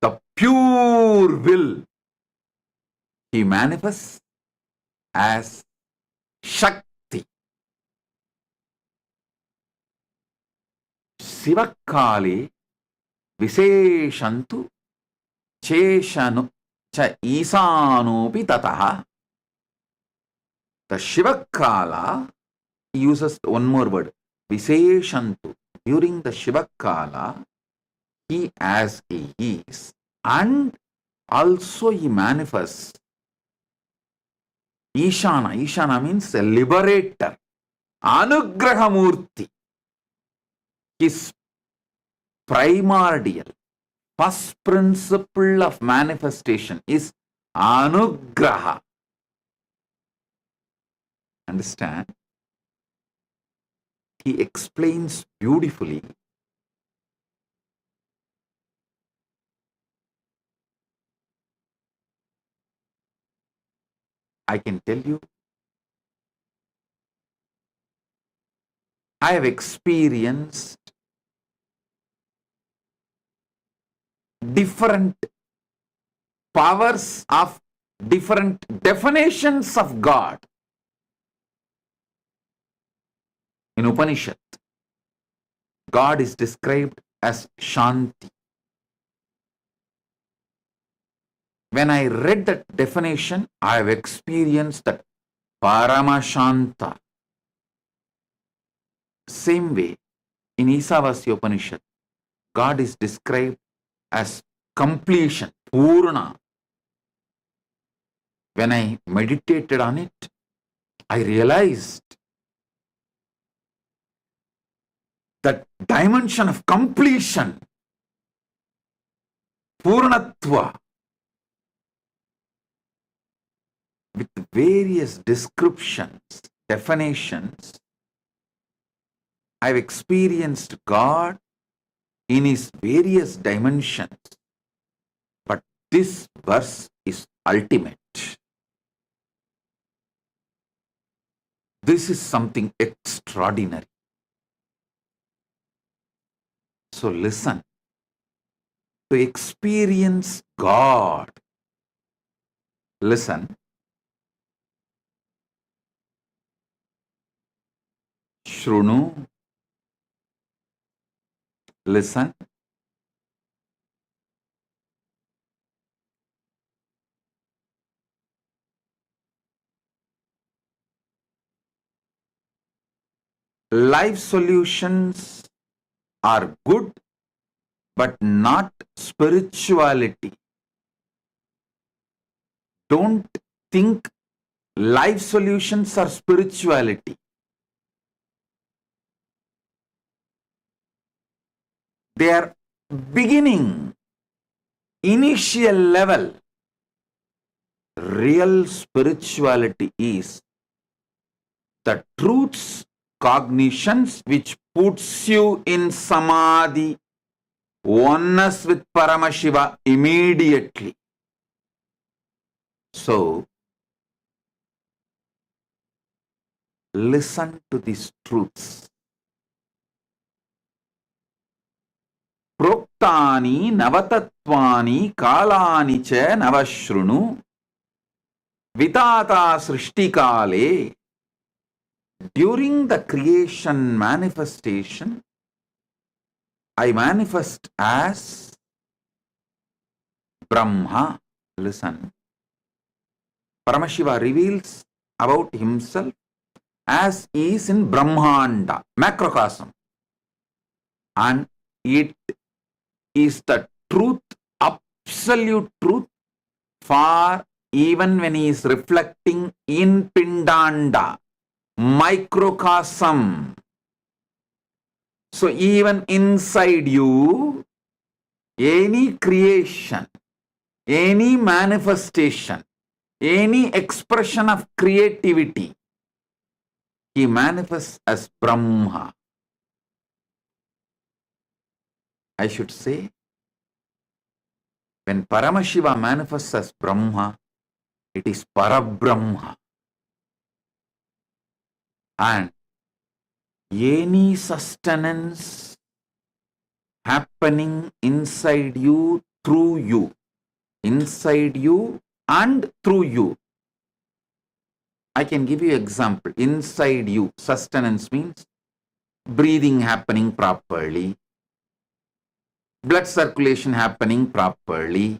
the pure will, he manifests as Shakti. Sivakale Viseshantu Cheshanu Cha Isanopi Tataha. The Shivakala uses one more word, Viseshantu. During the Shivakala, he as he is, and also he manifests Ishana. Ishana means a liberator. Anugrahamurti. His primordial, first principle of manifestation is Anugraha. Understand? He explains beautifully. I can tell you, I have experienced different powers of different definitions of God. In Upanishad, God is described as Shanti. When I read that definition, I have experienced that Paramashanta. Same way, in Isavasya Upanishad, God is described as completion, Purna. When I meditated on it, I realized that dimension of completion, Purnatva, with various descriptions, definitions, I've experienced God in his various dimensions. But this verse is ultimate. This is something extraordinary. So listen. To experience God, listen. Shrunu, listen. Life solutions are good, but not spirituality. Don't think life solutions are spirituality. They are beginning, initial level. Real spirituality is the truths, cognitions which puts you in samadhi, oneness with Paramashiva immediately. So, listen to these truths. Proktani navatatvani kalani cha navashrunu vitata srishtikale. During the creation manifestation, I manifest as Brahma. Listen. Paramashiva reveals about himself as is in Brahmanda, macrocosm. And it is the truth, absolute truth, for even when he is reflecting in Pindanda, microcosm. So even inside you, any creation, any manifestation, any expression of creativity, he manifests as Brahma. I should say, when Paramashiva manifests as Brahma, it is Parabrahma. And any sustenance happening inside you, through you, inside you and through you. I can give you example. Inside you, sustenance means breathing happening properly, blood circulation happening properly.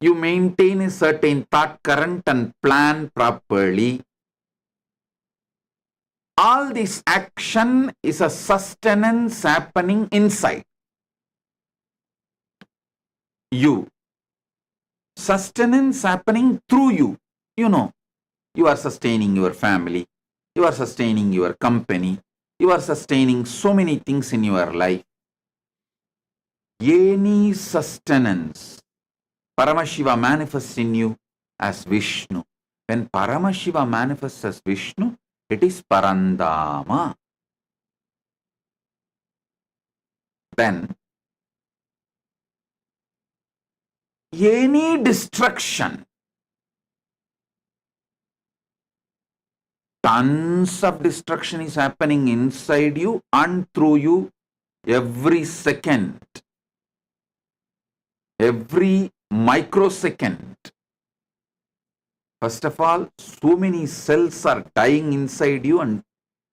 You maintain a certain thought current and plan properly. All this action is a sustenance happening inside you. Sustenance happening through you. You know, you are sustaining your family, you are sustaining your company, you are sustaining so many things in your life. Any sustenance, Paramashiva manifests in you as Vishnu. When Paramashiva manifests as Vishnu, it is Parandama. Then, any destruction, tons of destruction is happening inside you and through you every second, every microsecond. First of all, so many cells are dying inside you and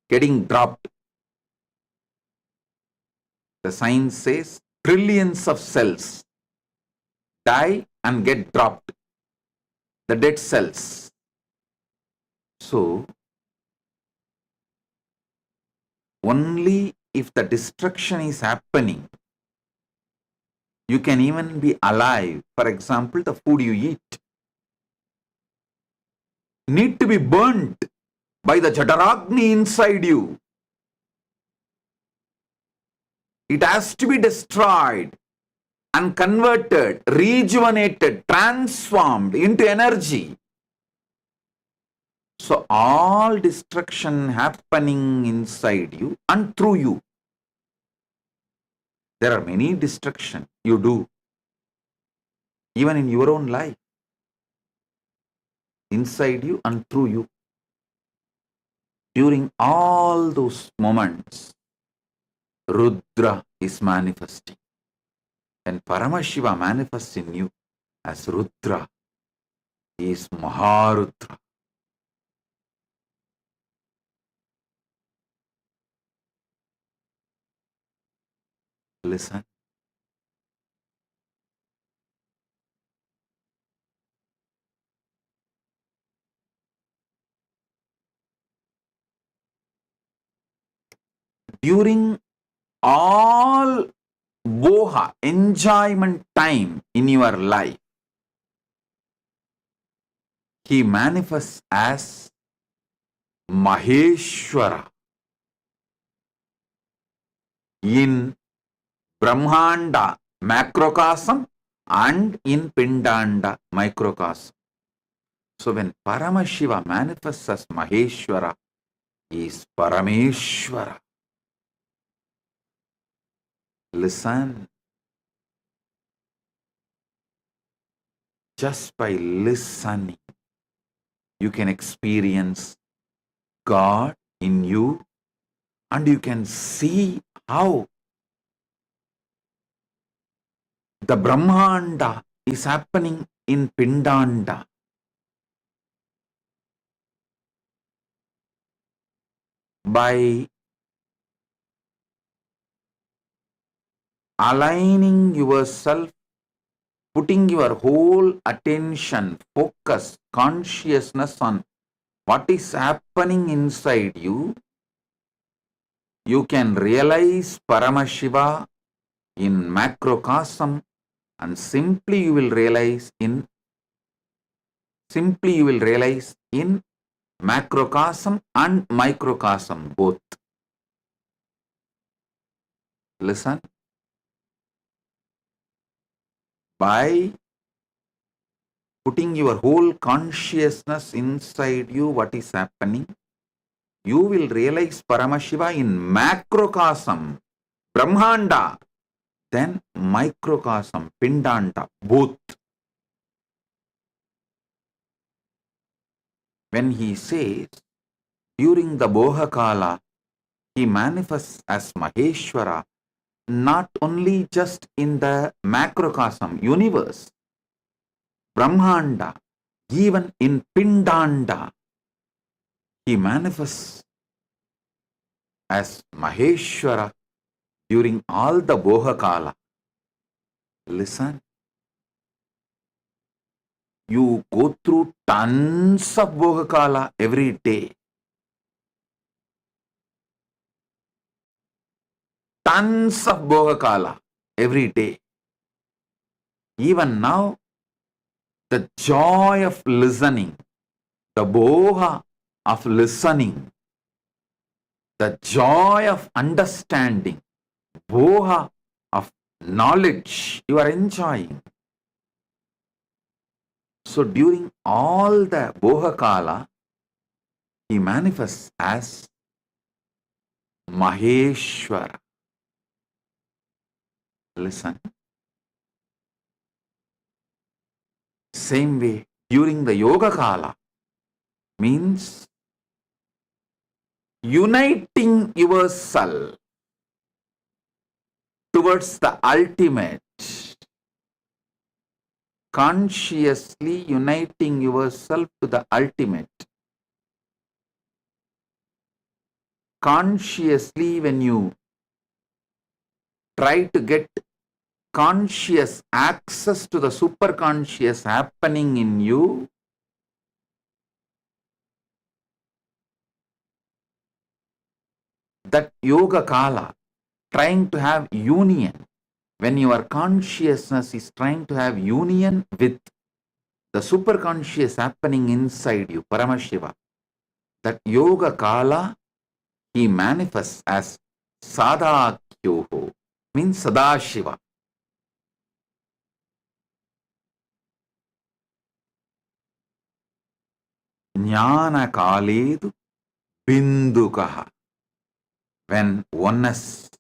getting dropped. The science says trillions of cells die and get dropped, the dead cells. So, only if the destruction is happening, you can even be alive. For example, the food you eat need to be burnt by the Jadaragni inside you. It has to be destroyed and converted, rejuvenated, transformed into energy. So all destruction happening inside you and through you. There are many destruction you do, even in your own life, inside you and through you. During all those moments, Rudra is manifesting. When Paramashiva manifests in you as Rudra, he is Maharudra. Listen. During all boha, enjoyment time in your life, he manifests as Maheshwara in Brahmanda macrocosm and in Pindanda microcosm. So when Paramashiva manifests as Maheshwara, he is Parameshwara. Listen. Just by listening, you can experience God in you, and you can see how the Brahmanda is happening in Pindanda. By aligning yourself, putting your whole attention, focus, consciousness on what is happening inside you, you can realize Paramashiva in macrocosm, and simply you will realize in macrocosm and microcosm both. Listen. By putting your whole consciousness inside you, what is happening, you will realize Paramashiva in macrocosm, Brahmanda, then microcosm, Pindanda, both. When he says, during the Bohakala, he manifests as Maheshwara, not only just in the macrocosm, universe, Brahmanda, even in Pindanda, he manifests as Maheshwara during all the Bohakala. Listen, you go through tons of Bohakala every day. Tons of Bohakala every day. Even now, the joy of listening, the Boha of listening, the joy of understanding, Boha of knowledge you are enjoying. So during all the Bohakala, he manifests as Maheshwara. Listen. Same way, during the Yoga Kala, means uniting yourself towards the ultimate, consciously uniting yourself to the ultimate. Consciously, when you try to get conscious access to the superconscious happening in you, that yoga kala, trying to have union, when your consciousness is trying to have union with the superconscious happening inside you, Paramashiva, that yoga kala, he manifests as Sadakyoho, means Sadashiva. Jnana kaledu bindukaha. When oneness,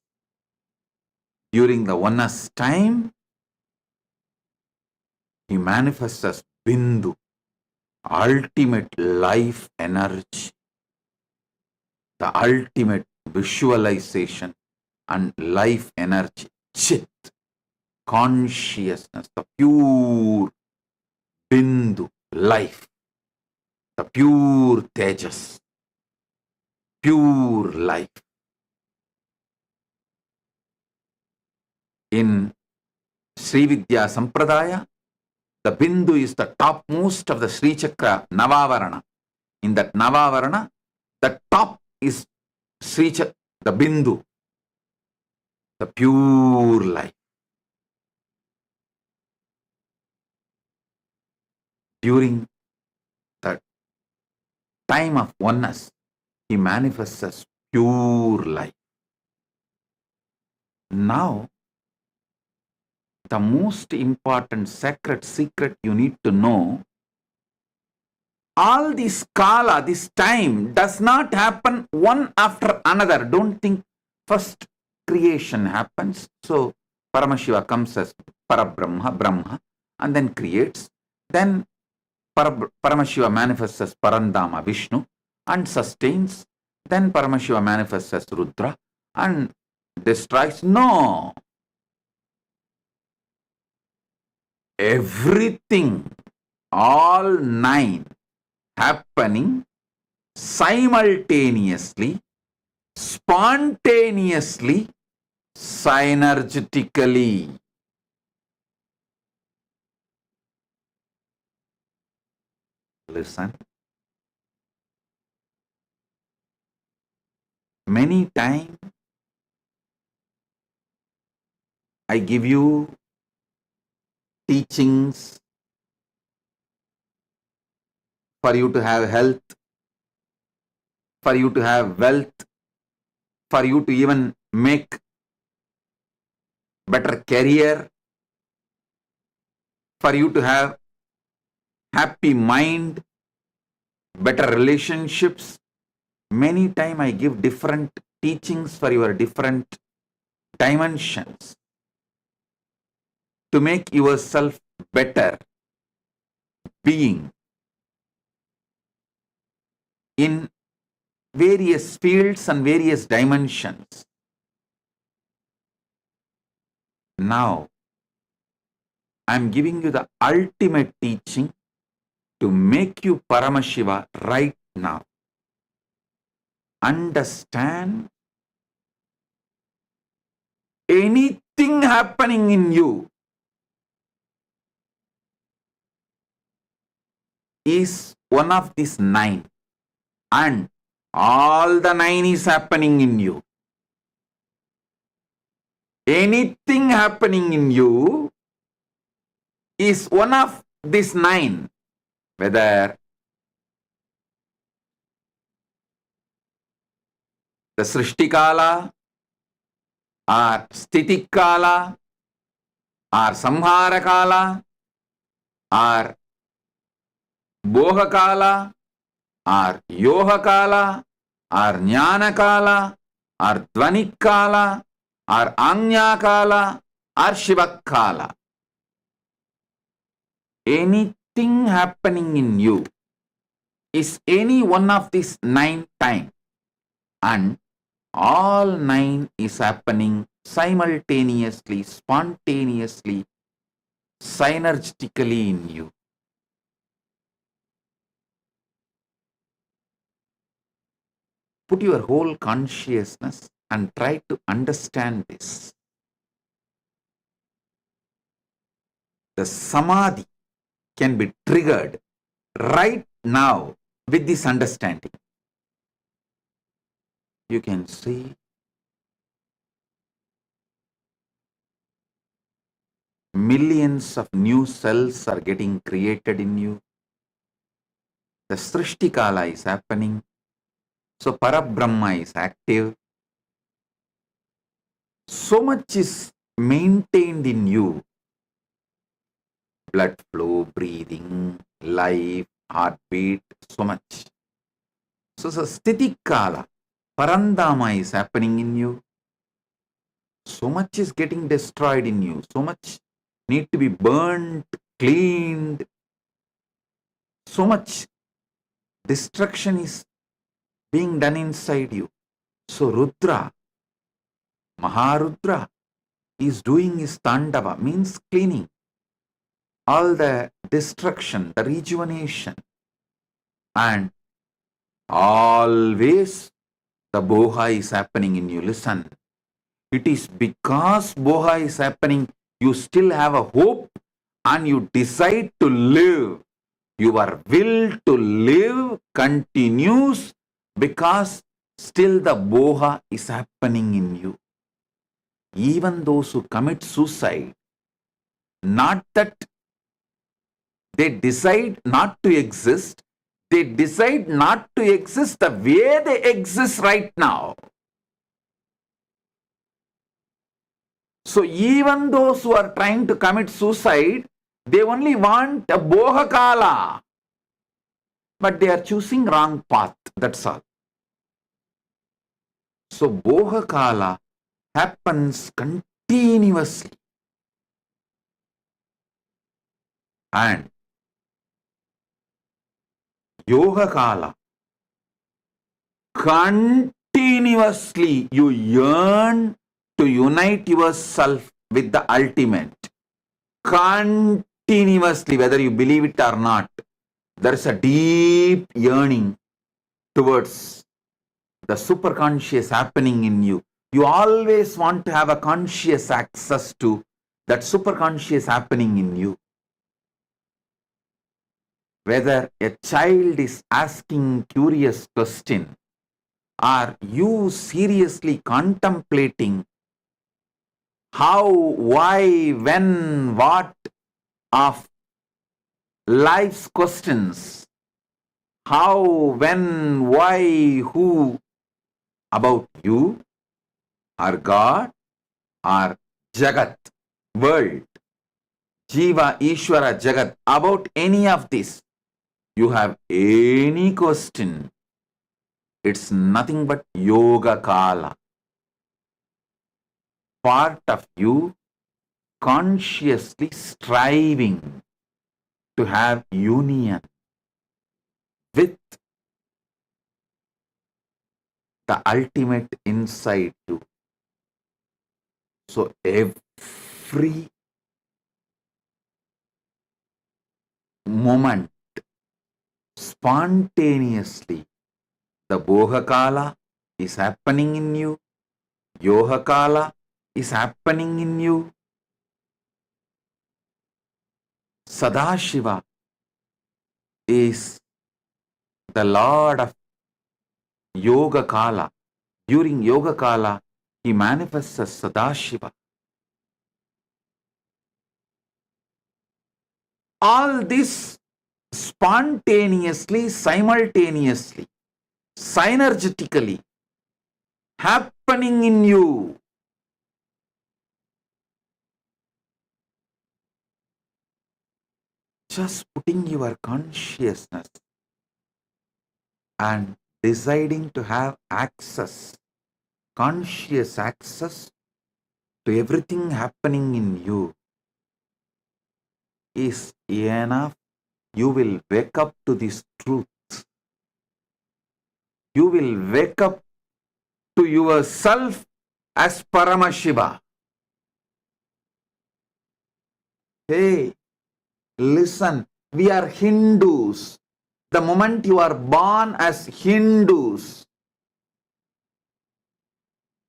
during the oneness time, he manifests as Bindu, ultimate life energy, the ultimate visualization and life energy, Chit, consciousness, the pure Bindu, life, the pure Tejas, pure life. In Sri Vidya Sampradaya, the Bindu is the topmost of the Sri Chakra Navavarana. In that Navavarana, the top is the Bindu, the pure life. During the time of oneness, he manifests as pure life. Now, the most important sacred secret you need to know, all this kala, this time does not happen one after another. Don't think first creation happens, so Paramashiva comes as Parabrahma, Brahma, and then creates. Then Paramashiva manifests as Parandama, Vishnu, and sustains. Then Paramashiva manifests as Rudra and destroys. No. Everything, all nine, happening simultaneously, spontaneously, synergetically. Listen. many times I give you teachings for you to have health, for you to have wealth, for you to even make better career, for you to have happy mind, better relationships. Many times I give different teachings for your different dimensions to make yourself better being in various fields and various dimensions. Now, I am giving you the ultimate teaching to make you Paramashiva right now. Understand, anything happening in you is one of these 9, and all the 9 is happening in you. Anything happening in you is one of these 9, whether the Srishtikala or Stitikala or Samharakala or Bhohakala or Yohakala or Jnanakala or Dvanikala or Anyakala or Shivakala. Anything happening in you is any one of these 9 times, and all 9 is happening simultaneously, spontaneously, synergistically in you. Put your whole consciousness and try to understand this. The samadhi can be triggered right now with this understanding. You can see millions of new cells are getting created in you. The Srishtikala is happening. So Parabrahma is active. So much is maintained in you. Blood flow, breathing, life, heartbeat, so much. So Stitikala, Parandama is happening in you. So much is getting destroyed in you. So much need to be burnt, cleaned. So much destruction is being done inside you. So Rudra, Maharudra is doing his Tandava, means cleaning. All the destruction, the rejuvenation. And always the Boha is happening in you. Listen, it is because Boha is happening, you still have a hope and you decide to live. Your will to live continues because still the Boha is happening in you. Even those who commit suicide, not that they decide not to exist, they decide not to exist the way they exist right now. So even those who are trying to commit suicide, they only want a Bohakala. But they are choosing wrong path, that's all. So Bohakala happens continuously. And Yoga Kala, continuously you yearn to unite yourself with the ultimate. Continuously, whether you believe it or not, there is a deep yearning towards the superconscious happening in you. You always want to have a conscious access to that superconscious happening in you. Whether a child is asking curious question Are you seriously contemplating how, why, when, what of life's questions? How, when, why, who about you or God or Jagat, world, Jiva, Ishvara, Jagat, about any of this? You have any question, it's nothing but yoga kala. Part of you consciously striving to have union with the ultimate inside you. So every moment, spontaneously, the Bhoga is happening in you, Yoga is happening in you. Sadashiva is the Lord of Yoga Kala. During Yoga Kala, he manifests as Sadashiva. All this spontaneously, simultaneously, synergetically happening in you. Just putting your consciousness and deciding to have access, conscious access to everything happening in you is enough. You will wake up to this truth. You will wake up to yourself as Paramashiva. Hey, listen, we are Hindus. The moment you are born as Hindus,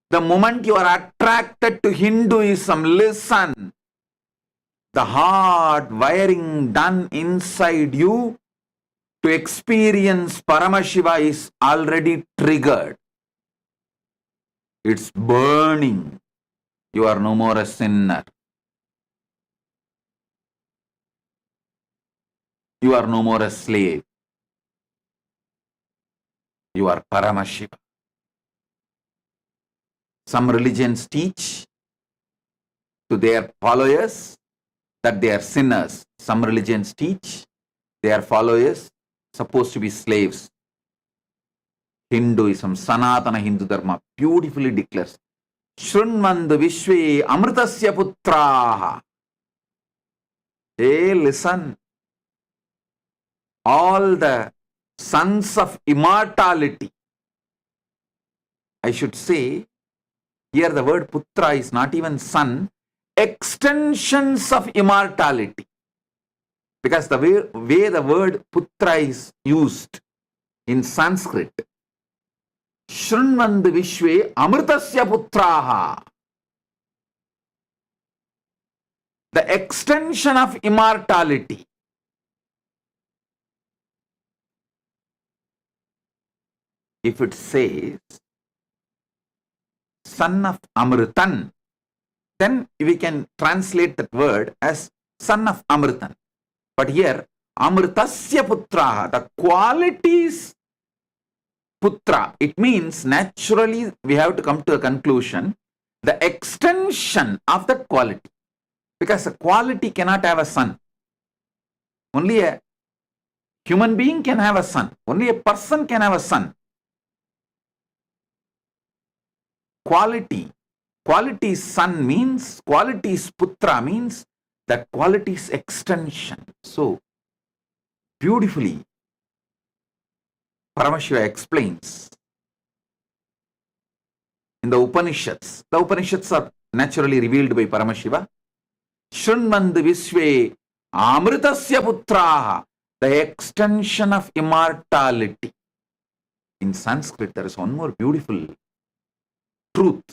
the moment you are attracted to Hinduism, listen, the hard wiring done inside you to experience Paramashiva is already triggered. It's burning. You are no more a sinner. You are no more a slave. You are Paramashiva. Some religions teach to their followers that they are sinners. Some religions teach their followers supposed to be slaves. Hinduism, Sanatana Hindu Dharma beautifully declares, Shrunmandu Vishwe Amritasya Putraha. Hey, listen. All the sons of immortality. I should say, here the word Putra is not even son, extensions of immortality. Because the way the word Putra is used in Sanskrit, Shrunmandu Vishwe Amritasya Putraha. The extension of immortality. If it says son of Amritan, then we can translate that word as son of Amritan. But here, Amritasya Putraha, the qualities Putra, it means naturally we have to come to a conclusion, the extension of that quality. Because a quality cannot have a son. Only a human being can have a son. Only a person can have a son. Quality son means, qualities Putra means that quality's extension. So, beautifully, Paramashiva explains in the Upanishads. The Upanishads are naturally revealed by Paramashiva. Shrunmandu Vishwe Amritasya Putraha, the extension of immortality. In Sanskrit, there is one more beautiful truth.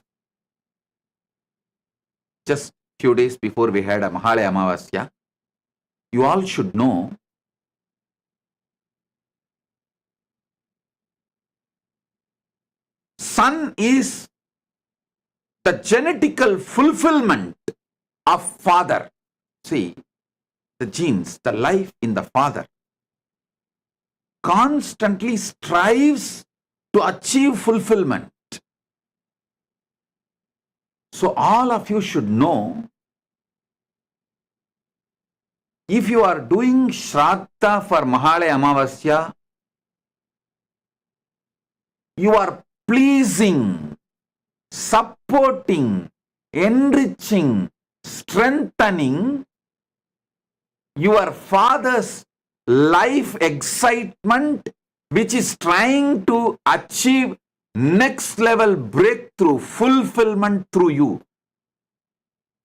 Just few days before we had a Mahalaya Amavasya, you all should know son is the genetical fulfillment of father. See, the genes, the life in the father constantly strives to achieve fulfillment. So all of you should know, if you are doing Shraddha for Mahalaya Amavasya, you are pleasing, supporting, enriching, strengthening your father's life excitement, which is trying to achieve next level breakthrough, fulfillment through you.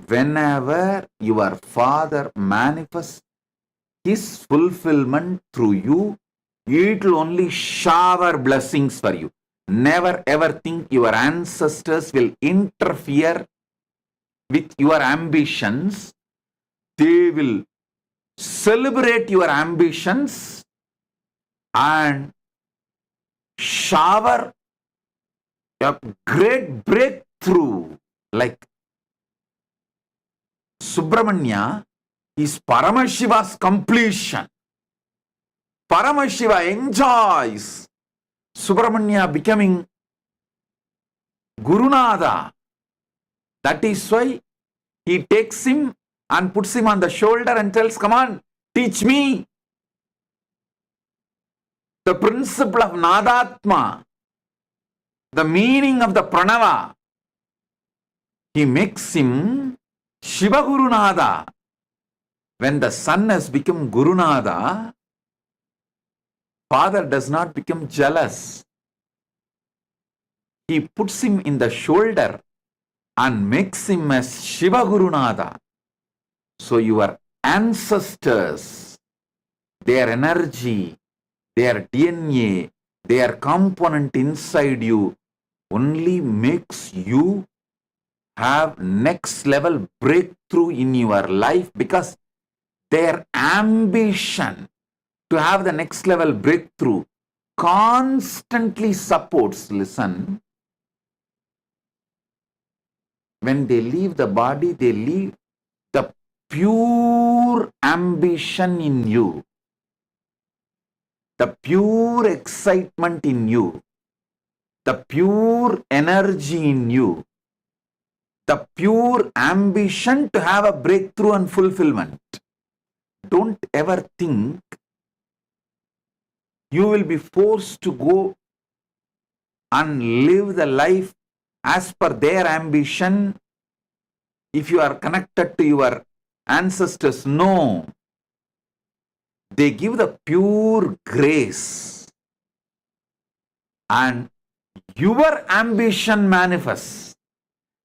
Whenever your father manifests his fulfillment through you, it will only shower blessings for you. Never ever think your ancestors will interfere with your ambitions. They will celebrate your ambitions and shower a great breakthrough. Like Subramanya is Paramashiva's completion. Paramashiva enjoys Subramanya becoming Gurunada. That is why he takes him and puts him on the shoulder and tells, come on, teach me the principle of Nadatma, the meaning of the Pranava. He makes him Shiva Gurunada. When the son has become Gurunada, father does not become jealous. He puts him in the shoulder and makes him as Shiva Gurunada. So your ancestors, their energy, their DNA, their component inside you only makes you have next level breakthrough in your life, because their ambition to have the next level breakthrough constantly supports, listen, when they leave the body, they leave the pure ambition in you, the pure excitement in you, the pure energy in you, the pure ambition to have a breakthrough and fulfillment. Don't ever think you will be forced to go and live the life as per their ambition if you are connected to your ancestors. No. They give the pure grace and your ambition manifests.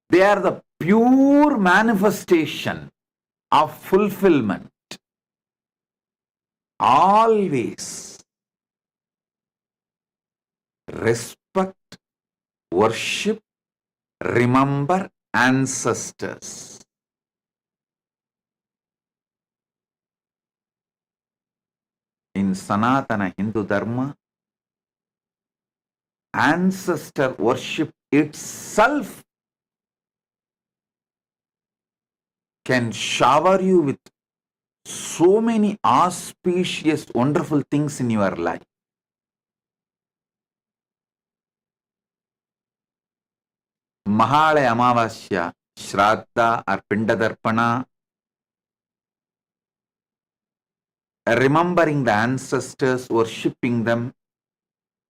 They are the pure manifestation of fulfillment. Always respect, worship, remember ancestors. In Sanatana Hindu Dharma, ancestor worship itself can shower you with so many auspicious, wonderful things in your life. Mahalaya Amavasya, Shraddha or Pindadarpana, remembering the ancestors, worshipping them,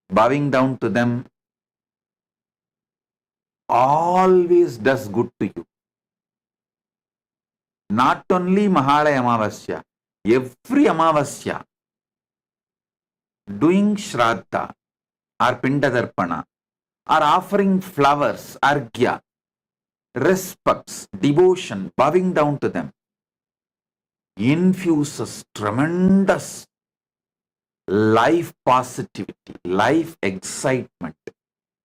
bowing down to them, always does good to you. Not only Mahalaya Amavasya, every Amavasya, doing Shraddha or Pindadarpana, or offering flowers, argya, respects, devotion, bowing down to them, infuses tremendous life positivity, life excitement,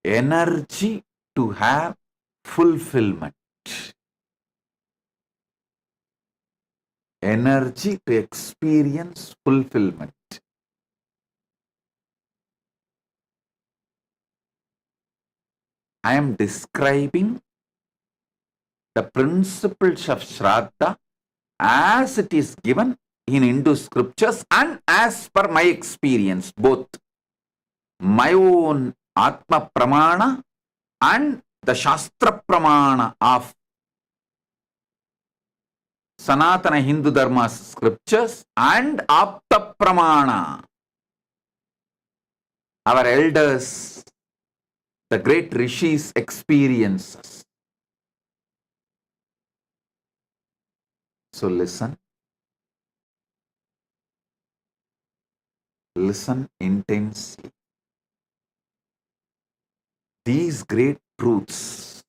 energy to have fulfillment, energy to experience fulfillment. I am describing the principles of Shraddha as it is given in Hindu scriptures and as per my experience, both my own Atma Pramana and the Shastra Pramana of Sanatana Hindu Dharma scriptures and Apta Pramana. Our elders, the great rishis' experiences. So listen. Listen intensely. These great truths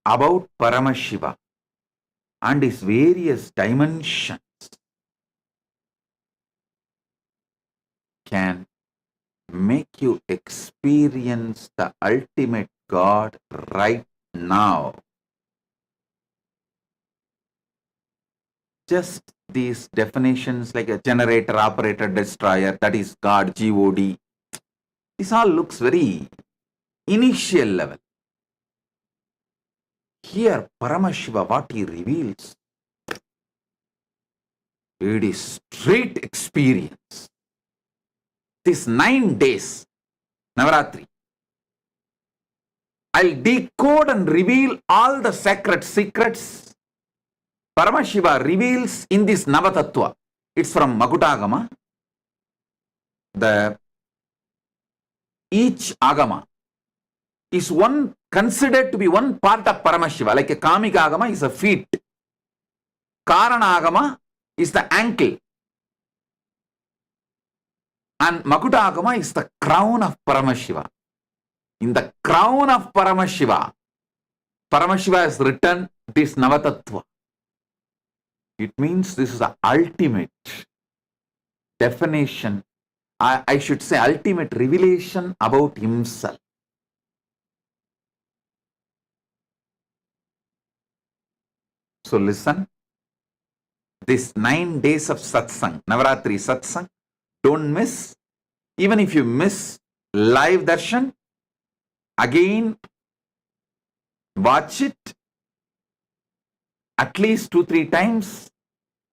about Paramashiva and his various dimensions can make you experience the ultimate God right now. Just these definitions like a generator, operator, destroyer, that is God, God. This all looks very initial level. Here, Paramashiva, what he reveals, it is straight experience. These 9 days, Navaratri, I'll decode and reveal all the sacred secrets Paramashiva reveals in this Navatattva. It's from Makutagama. Each Agama is considered to be one part of Paramashiva. Like a Kamika Agama is a feet. Karana Agama is the ankle. And Makuta Agama is the crown of Paramashiva. In the crown of Paramashiva, Paramashiva has written this Navatattva. It means this is the ultimate definition, I should say ultimate revelation about himself. So listen, this 9 days of satsang, Navaratri satsang, don't miss. Even if you miss live darshan, again watch it at least 2-3 times.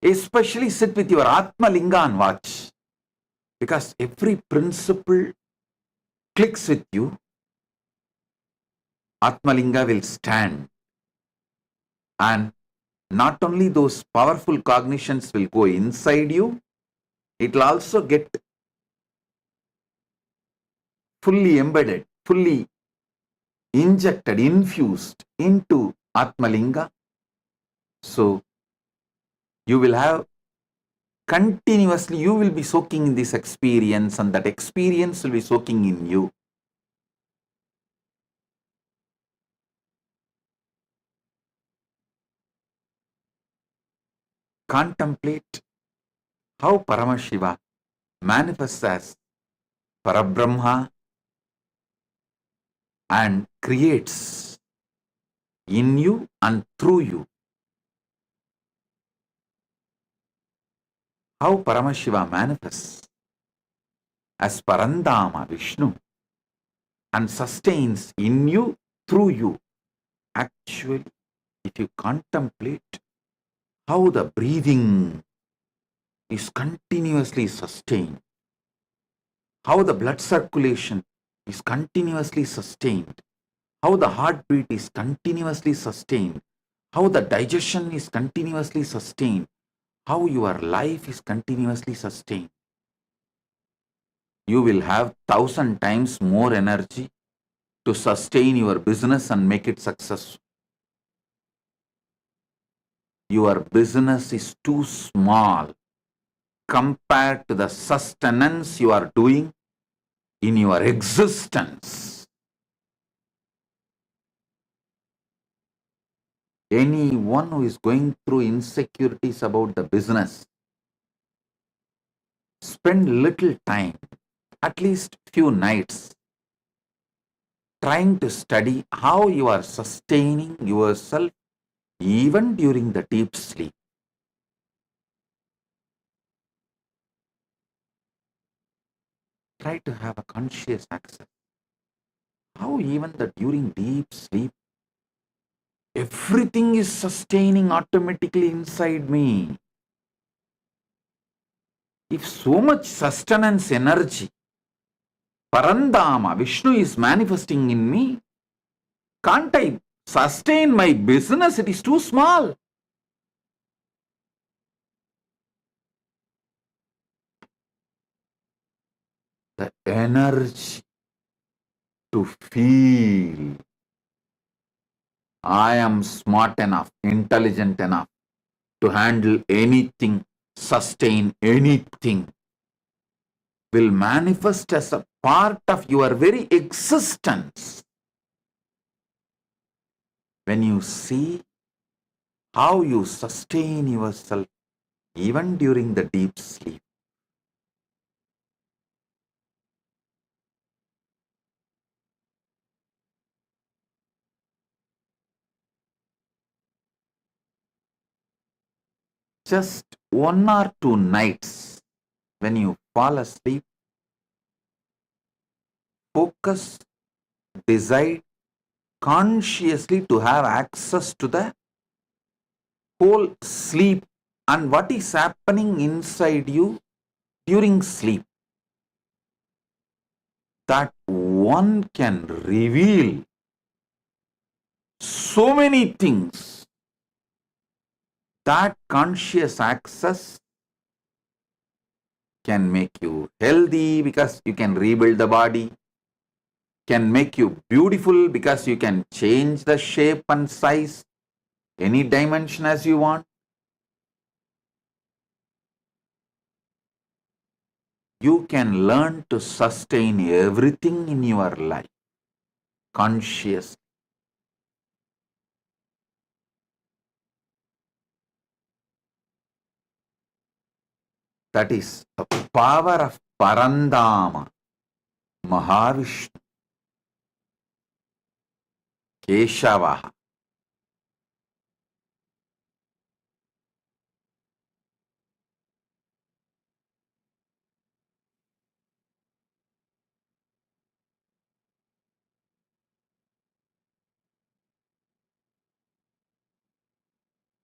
Especially sit with your Atma Linga and watch. Because every principle clicks with you. Atma Linga will stand. And not only those powerful cognitions will go inside you, it will also get fully embedded, fully injected, infused into Atma Linga. So, you will have continuously, you will be soaking in this experience and that experience will be soaking in you. Contemplate how Paramashiva manifests as Parabrahma and creates in you and through you. How Paramashiva manifests as Parandama Vishnu and sustains in you, through you. Actually, if you contemplate how the breathing is continuously sustained, how the blood circulation is continuously sustained, how the heartbeat is continuously sustained, how the digestion is continuously sustained, how your life is continuously sustained. You will have 1,000 times more energy to sustain your business and make it successful. Your business is too small compared to the sustenance you are doing in your existence. Anyone who is going through insecurities about the business, spend little time, at least few nights, trying to study how you are sustaining yourself even during the deep sleep. try to have a conscious access. How even that during deep sleep, everything is sustaining automatically inside me. If so much sustenance energy, Parandama, Vishnu is manifesting in me, can't I sustain my business? It is too small. The energy to feel I am smart enough, intelligent enough to handle anything, sustain anything, will manifest as a part of your very existence. When you see how you sustain yourself even during the deep sleep. Just 1 or 2 nights when you fall asleep, focus, decide consciously to have access to the whole sleep and what is happening inside you during sleep. That one can reveal so many things. That conscious access can make you healthy because you can rebuild the body, can make you beautiful because you can change the shape and size, any dimension as you want. You can learn to sustain everything in your life consciously. That is the power of Parandama, Mahavishnu, Keshava.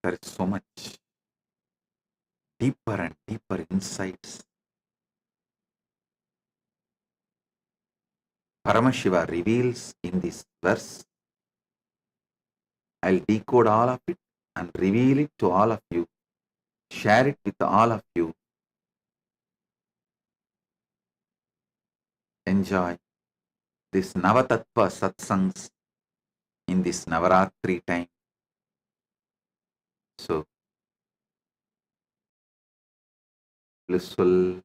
There is so much deeper and deeper insights. Paramashiva reveals in this verse. I'll decode all of it and reveal it to all of you, share it with all of you. Enjoy this Navatattva satsangs in this Navaratri time. So, blissful.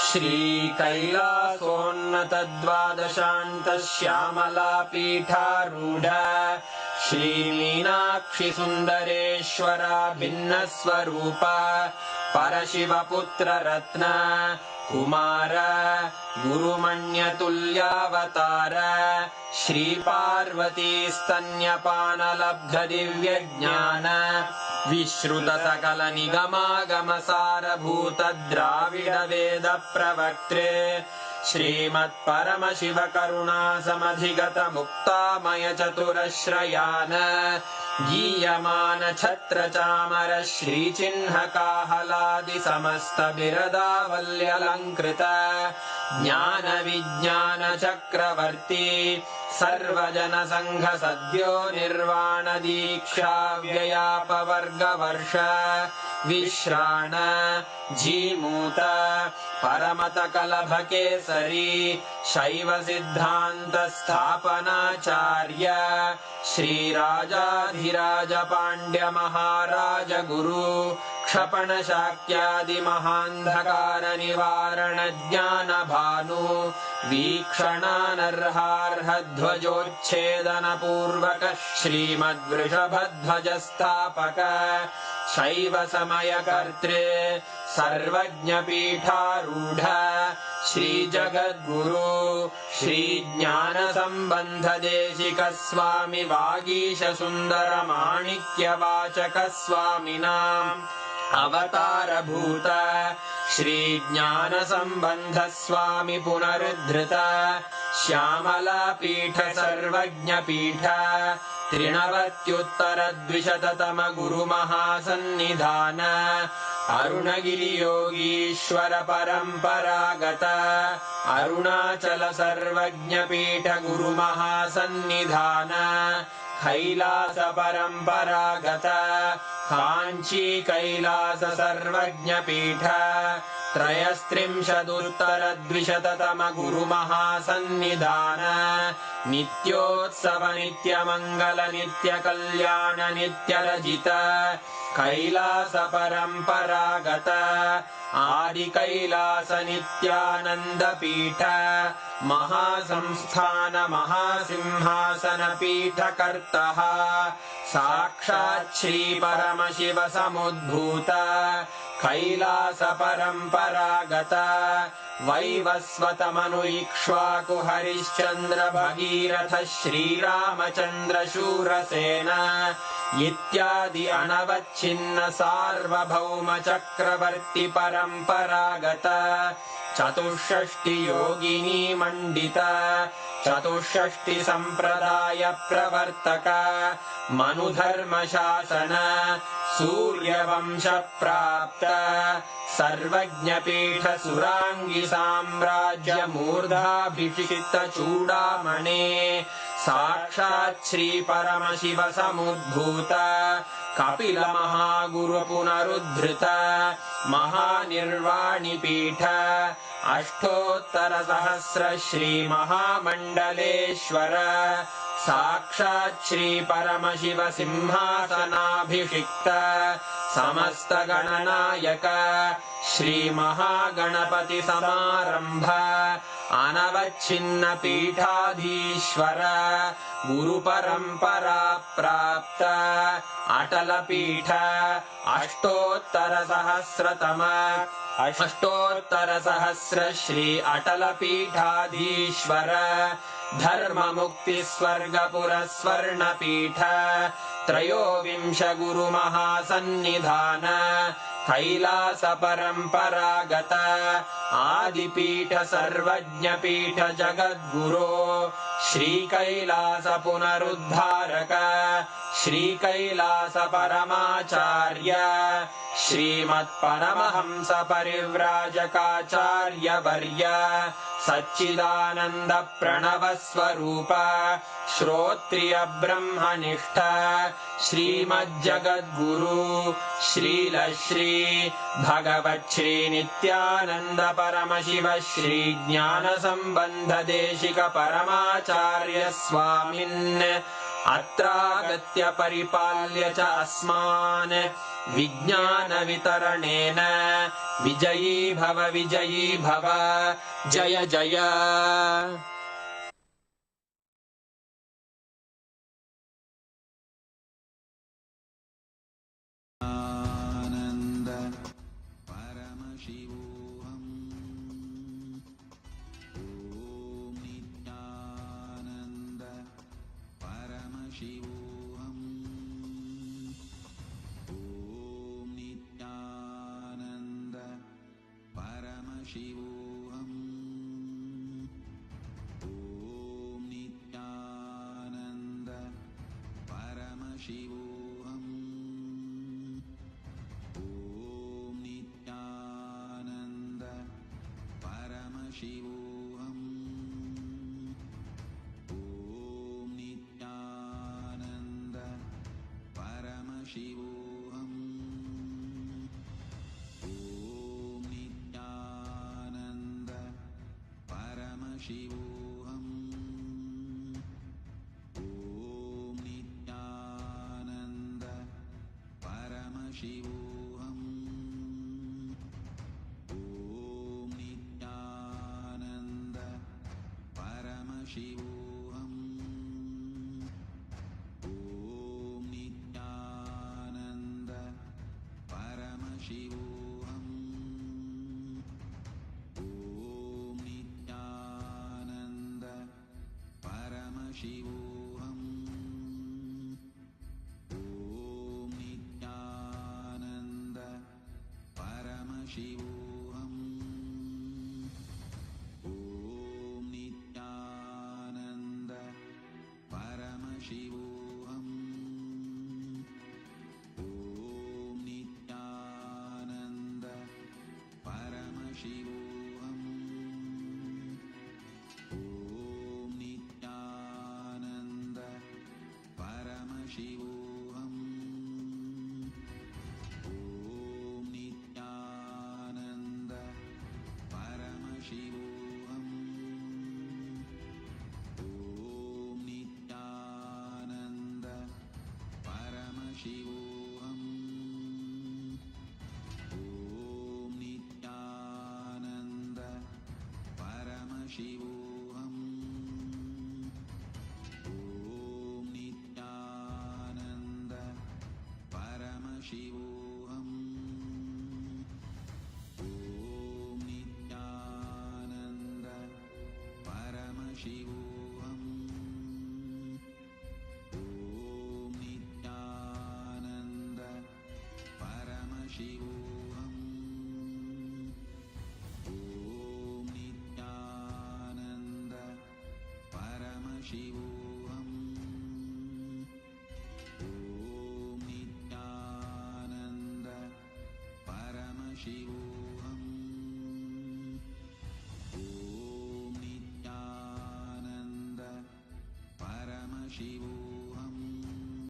श्रीकैलासोन्नतद्वादशान्तश्यामलापीठारूढ श्रीमीनाक्षिसुन्दरेश्वरा भिन्नस्वरूप परशिवपुत्ररत्न Kumar गुरुमण्यतुल्यावतार श्रीपार्वतीस्तन्यपानलब्धदिव्यज्ञान विश्रुतसकलनिगमागमसारभूतद्राविडवेदप्रवक्त्रे श्रीमत्परमशिवकरुणासमधिगतमुक्तामयचतुरश्रयान् गीयमान छत्रचामर श्रीचिह्नकाहलादिसमस्तबिरदावल्यलङ्कृत ज्ञानविज्ञानचक्रवर्ती सर्वजनसङ्घसद्यो निर्वाणदीक्षाव्ययापवर्गवर्ष विश्राण Jimuta परमतकलभकेसरी शैवसिद्धान्तस्थापनाचार्य श्रीराजाधिराजपाण्ड्यमहाराजगुरु क्षपणशाक्यादिमहान्धकारनिवारणज्ञानभानु वीक्षणानर्हार्हध्वजोच्छेदनपूर्वकः श्रीमद्वृषभध्वजस्थापक शैव समयकर्तृ सर्वज्ञपीठारूढ श्रीजगद्गुरु श्रीज्ञानसम्बन्धदेशिकस्वामि वागीशसुन्दरमाणिक्यवाचकस्वामिनाम् अवतारभूत श्रीज्ञानसम्बन्धस्वामि पुनरुद्धृत श्यामलापीठ सर्वज्ञपीठ त्रिनवत्युत्तरद्विशततम गुरुमहासन्निधान अरुणगिरियोगीश्वर परम्परागत अरुणाचल सर्वज्ञपीठ गुरुमहासन्निधान कैलास परम्परागत काञ्ची कैलास सर्वज्ञपीठ त्रयस्त्रिंशदुत्तरद्विशततम गुरुमहासन्निधान नित्योत्सव नित्यमङ्गल नित्यकल्याण नित्यरजित कैलास परम्परागत आदिकैलास नित्यानन्दपीठ महासंस्थान महासिंहासन पीठकर्तः साक्षात् श्री परमशिव समुद्भूत कैलास परम्परागत वैवस्वत मनु इक्ष्वाकु हरिश्चन्द्र भगीरथ श्रीरामचन्द्र शूरसेन इत्यादि अनवच्छिन्न सार्वभौम चक्रवर्ति परम्परागत चतुष्षष्टि योगिनी मण्डित चतुष्षष्टि सम्प्रदाय प्रवर्तक मनुधर्मशासन सूर्यवंश प्राप्त सर्वज्ञपीठ सुराङ्गी साम्राज्य मूर्धाभिषिक्त चूडामणे साक्षात् श्री परमशिव समुद्भूत कपिल महागुरु पुनरुद्धृत महानिर्वाणिपीठ अष्टोत्तर सहस्र श्री महामण्डलेश्वर साक्षात् श्री परमशिव सिंहासनाभिषिक्त समस्त गणनायक श्री महागणपति समारंभ अनवच्छिन्न पीठाधीश्वर गुरु परंपरा प्राप्त अटल पीठ अष्टोत्तर सहस्र श्री अटल पीठाधीश्वर धर्म मुक्ति स्वर्गपुर स्वर्ण पीठ त्रयोविंश गुरु महासन्निधान कैलास परम्परागत आदिपीठ सर्वज्ञपीठ जगद्गुरो श्री कैलास पुनरुद्धारक श्री कैलास परमाचार्य श्रीमत्परमहंस परिव्राजकाचार्य वर्य सच्चिदानंद प्रणव स्वरूप श्रोत्रिय ब्रह्मनिष्ठ श्रीमज्जगद्गुरु श्रील श्री भगवत् श्री नित्यानंद परमशिव श्री ज्ञान संबंध देशिक परमाचार्य स्वामिन् अत्रागत्य परिपाल्य च अस्मान् विज्ञान वितरणेन विजयी भव जय जय आनंद परमशिवोऽहम् ॐ नित्यानंद परमशिवोऽहम् ॐ नित्यानंद परमशिवोऽहम् ॐ नित्यानंद परमशिवोऽहम् ॐ नित्यानंद परमशिवोऽहम् ॐ नित्यानंद परमशिवोऽहम् ॐ नित्यानंद परमशिवोऽहम् ॐ नित्यानंद परमशिवोऽहम् Paramashivoham. Om Nityananda Paramashivoham. Om Nityananda Paramashivoham. Om Nityananda Paramashivoham. Om Nityananda Paramashivoham. Om Nityananda Paramashivoham. Om Nityananda Paramashivoham. Om Nityananda Paramashivoham. Om Nityananda Paramashivoham. Om Nityananda Paramashivoham. Om Nityananda Paramashivoham. Om Nityananda Paramashivoham. Om Nityananda Paramashivoham. Om Nityananda Paramashivoham. Om Nityananda Paramashivoham. Om Nityananda Paramashivoham.